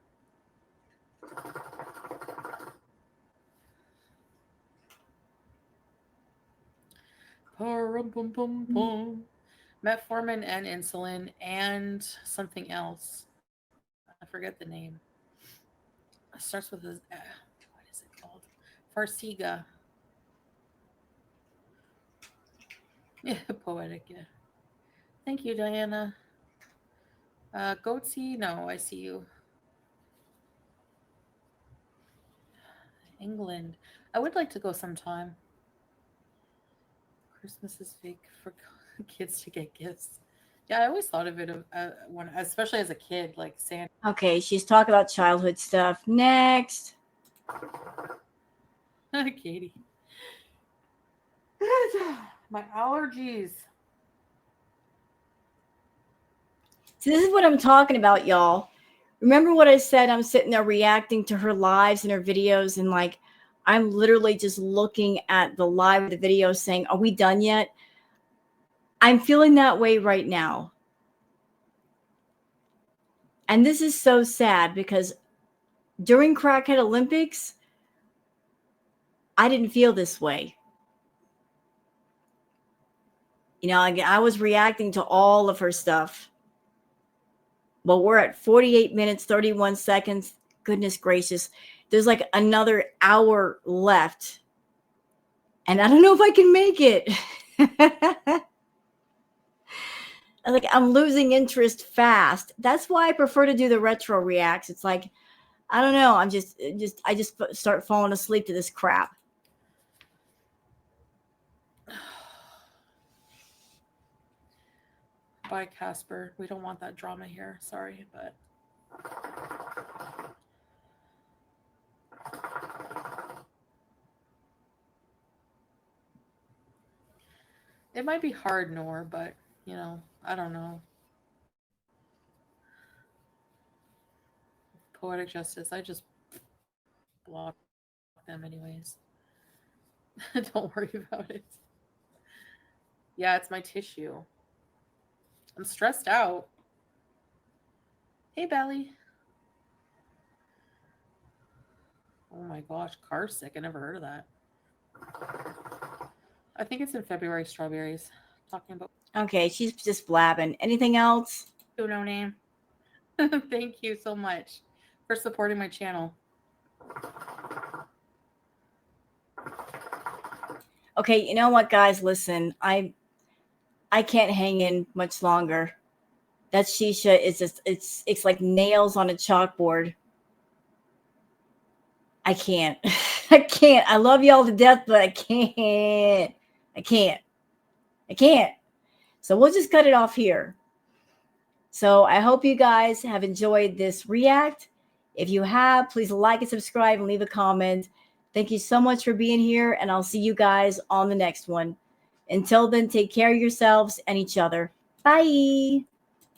Metformin and insulin and something else. I forget the name. It starts with a what is it called? Farsiga. Yeah, poetic. Yeah. Thank you, Diana. Goatsy. No, I see you. England. I would like to go sometime. Christmas is fake for kids to get gifts. Yeah, I always thought of it when, especially as a kid, like Santa. Okay, she's talking about childhood stuff. Next. Katie. My allergies. So this is what I'm talking about, y'all. Remember what I said? I'm sitting there reacting to her lives and her videos, and like I'm literally just looking at the live of the video saying, are we done yet? I'm feeling that way right now. And this is so sad because during Crackhead Olympics, I didn't feel this way. You know, I was reacting to all of her stuff. But we're at 48 minutes, 31 seconds. Goodness gracious. There's like another hour left. And I don't know if I can make it. Like I'm losing interest fast. That's why I prefer to do the retro reacts. It's like, I don't know. I just start falling asleep to this crap. Bye, Casper. We don't want that drama here. Sorry, but it might be hard, Nor, but you know, I don't know. Poetic Justice. I just block them anyways. Don't worry about it. Yeah, it's my tissue. I'm stressed out. Hey, Belly. Oh my gosh, car sick. I never heard of that. I think it's in February, strawberries. Talking about Okay, she's just blabbing. Anything else? no name. Thank you so much for supporting my channel. Okay, you know what, guys? Listen, I can't hang in much longer. That shisha is just it's like nails on a chalkboard. I can't. I can't. I love y'all to death, but I can't. I can't. I can't. So we'll just cut it off here. So I hope you guys have enjoyed this react. If you have, please like and subscribe and leave a comment. Thank you so much for being here, and I'll see you guys on the next one. Until then, take care of yourselves and each other. Bye.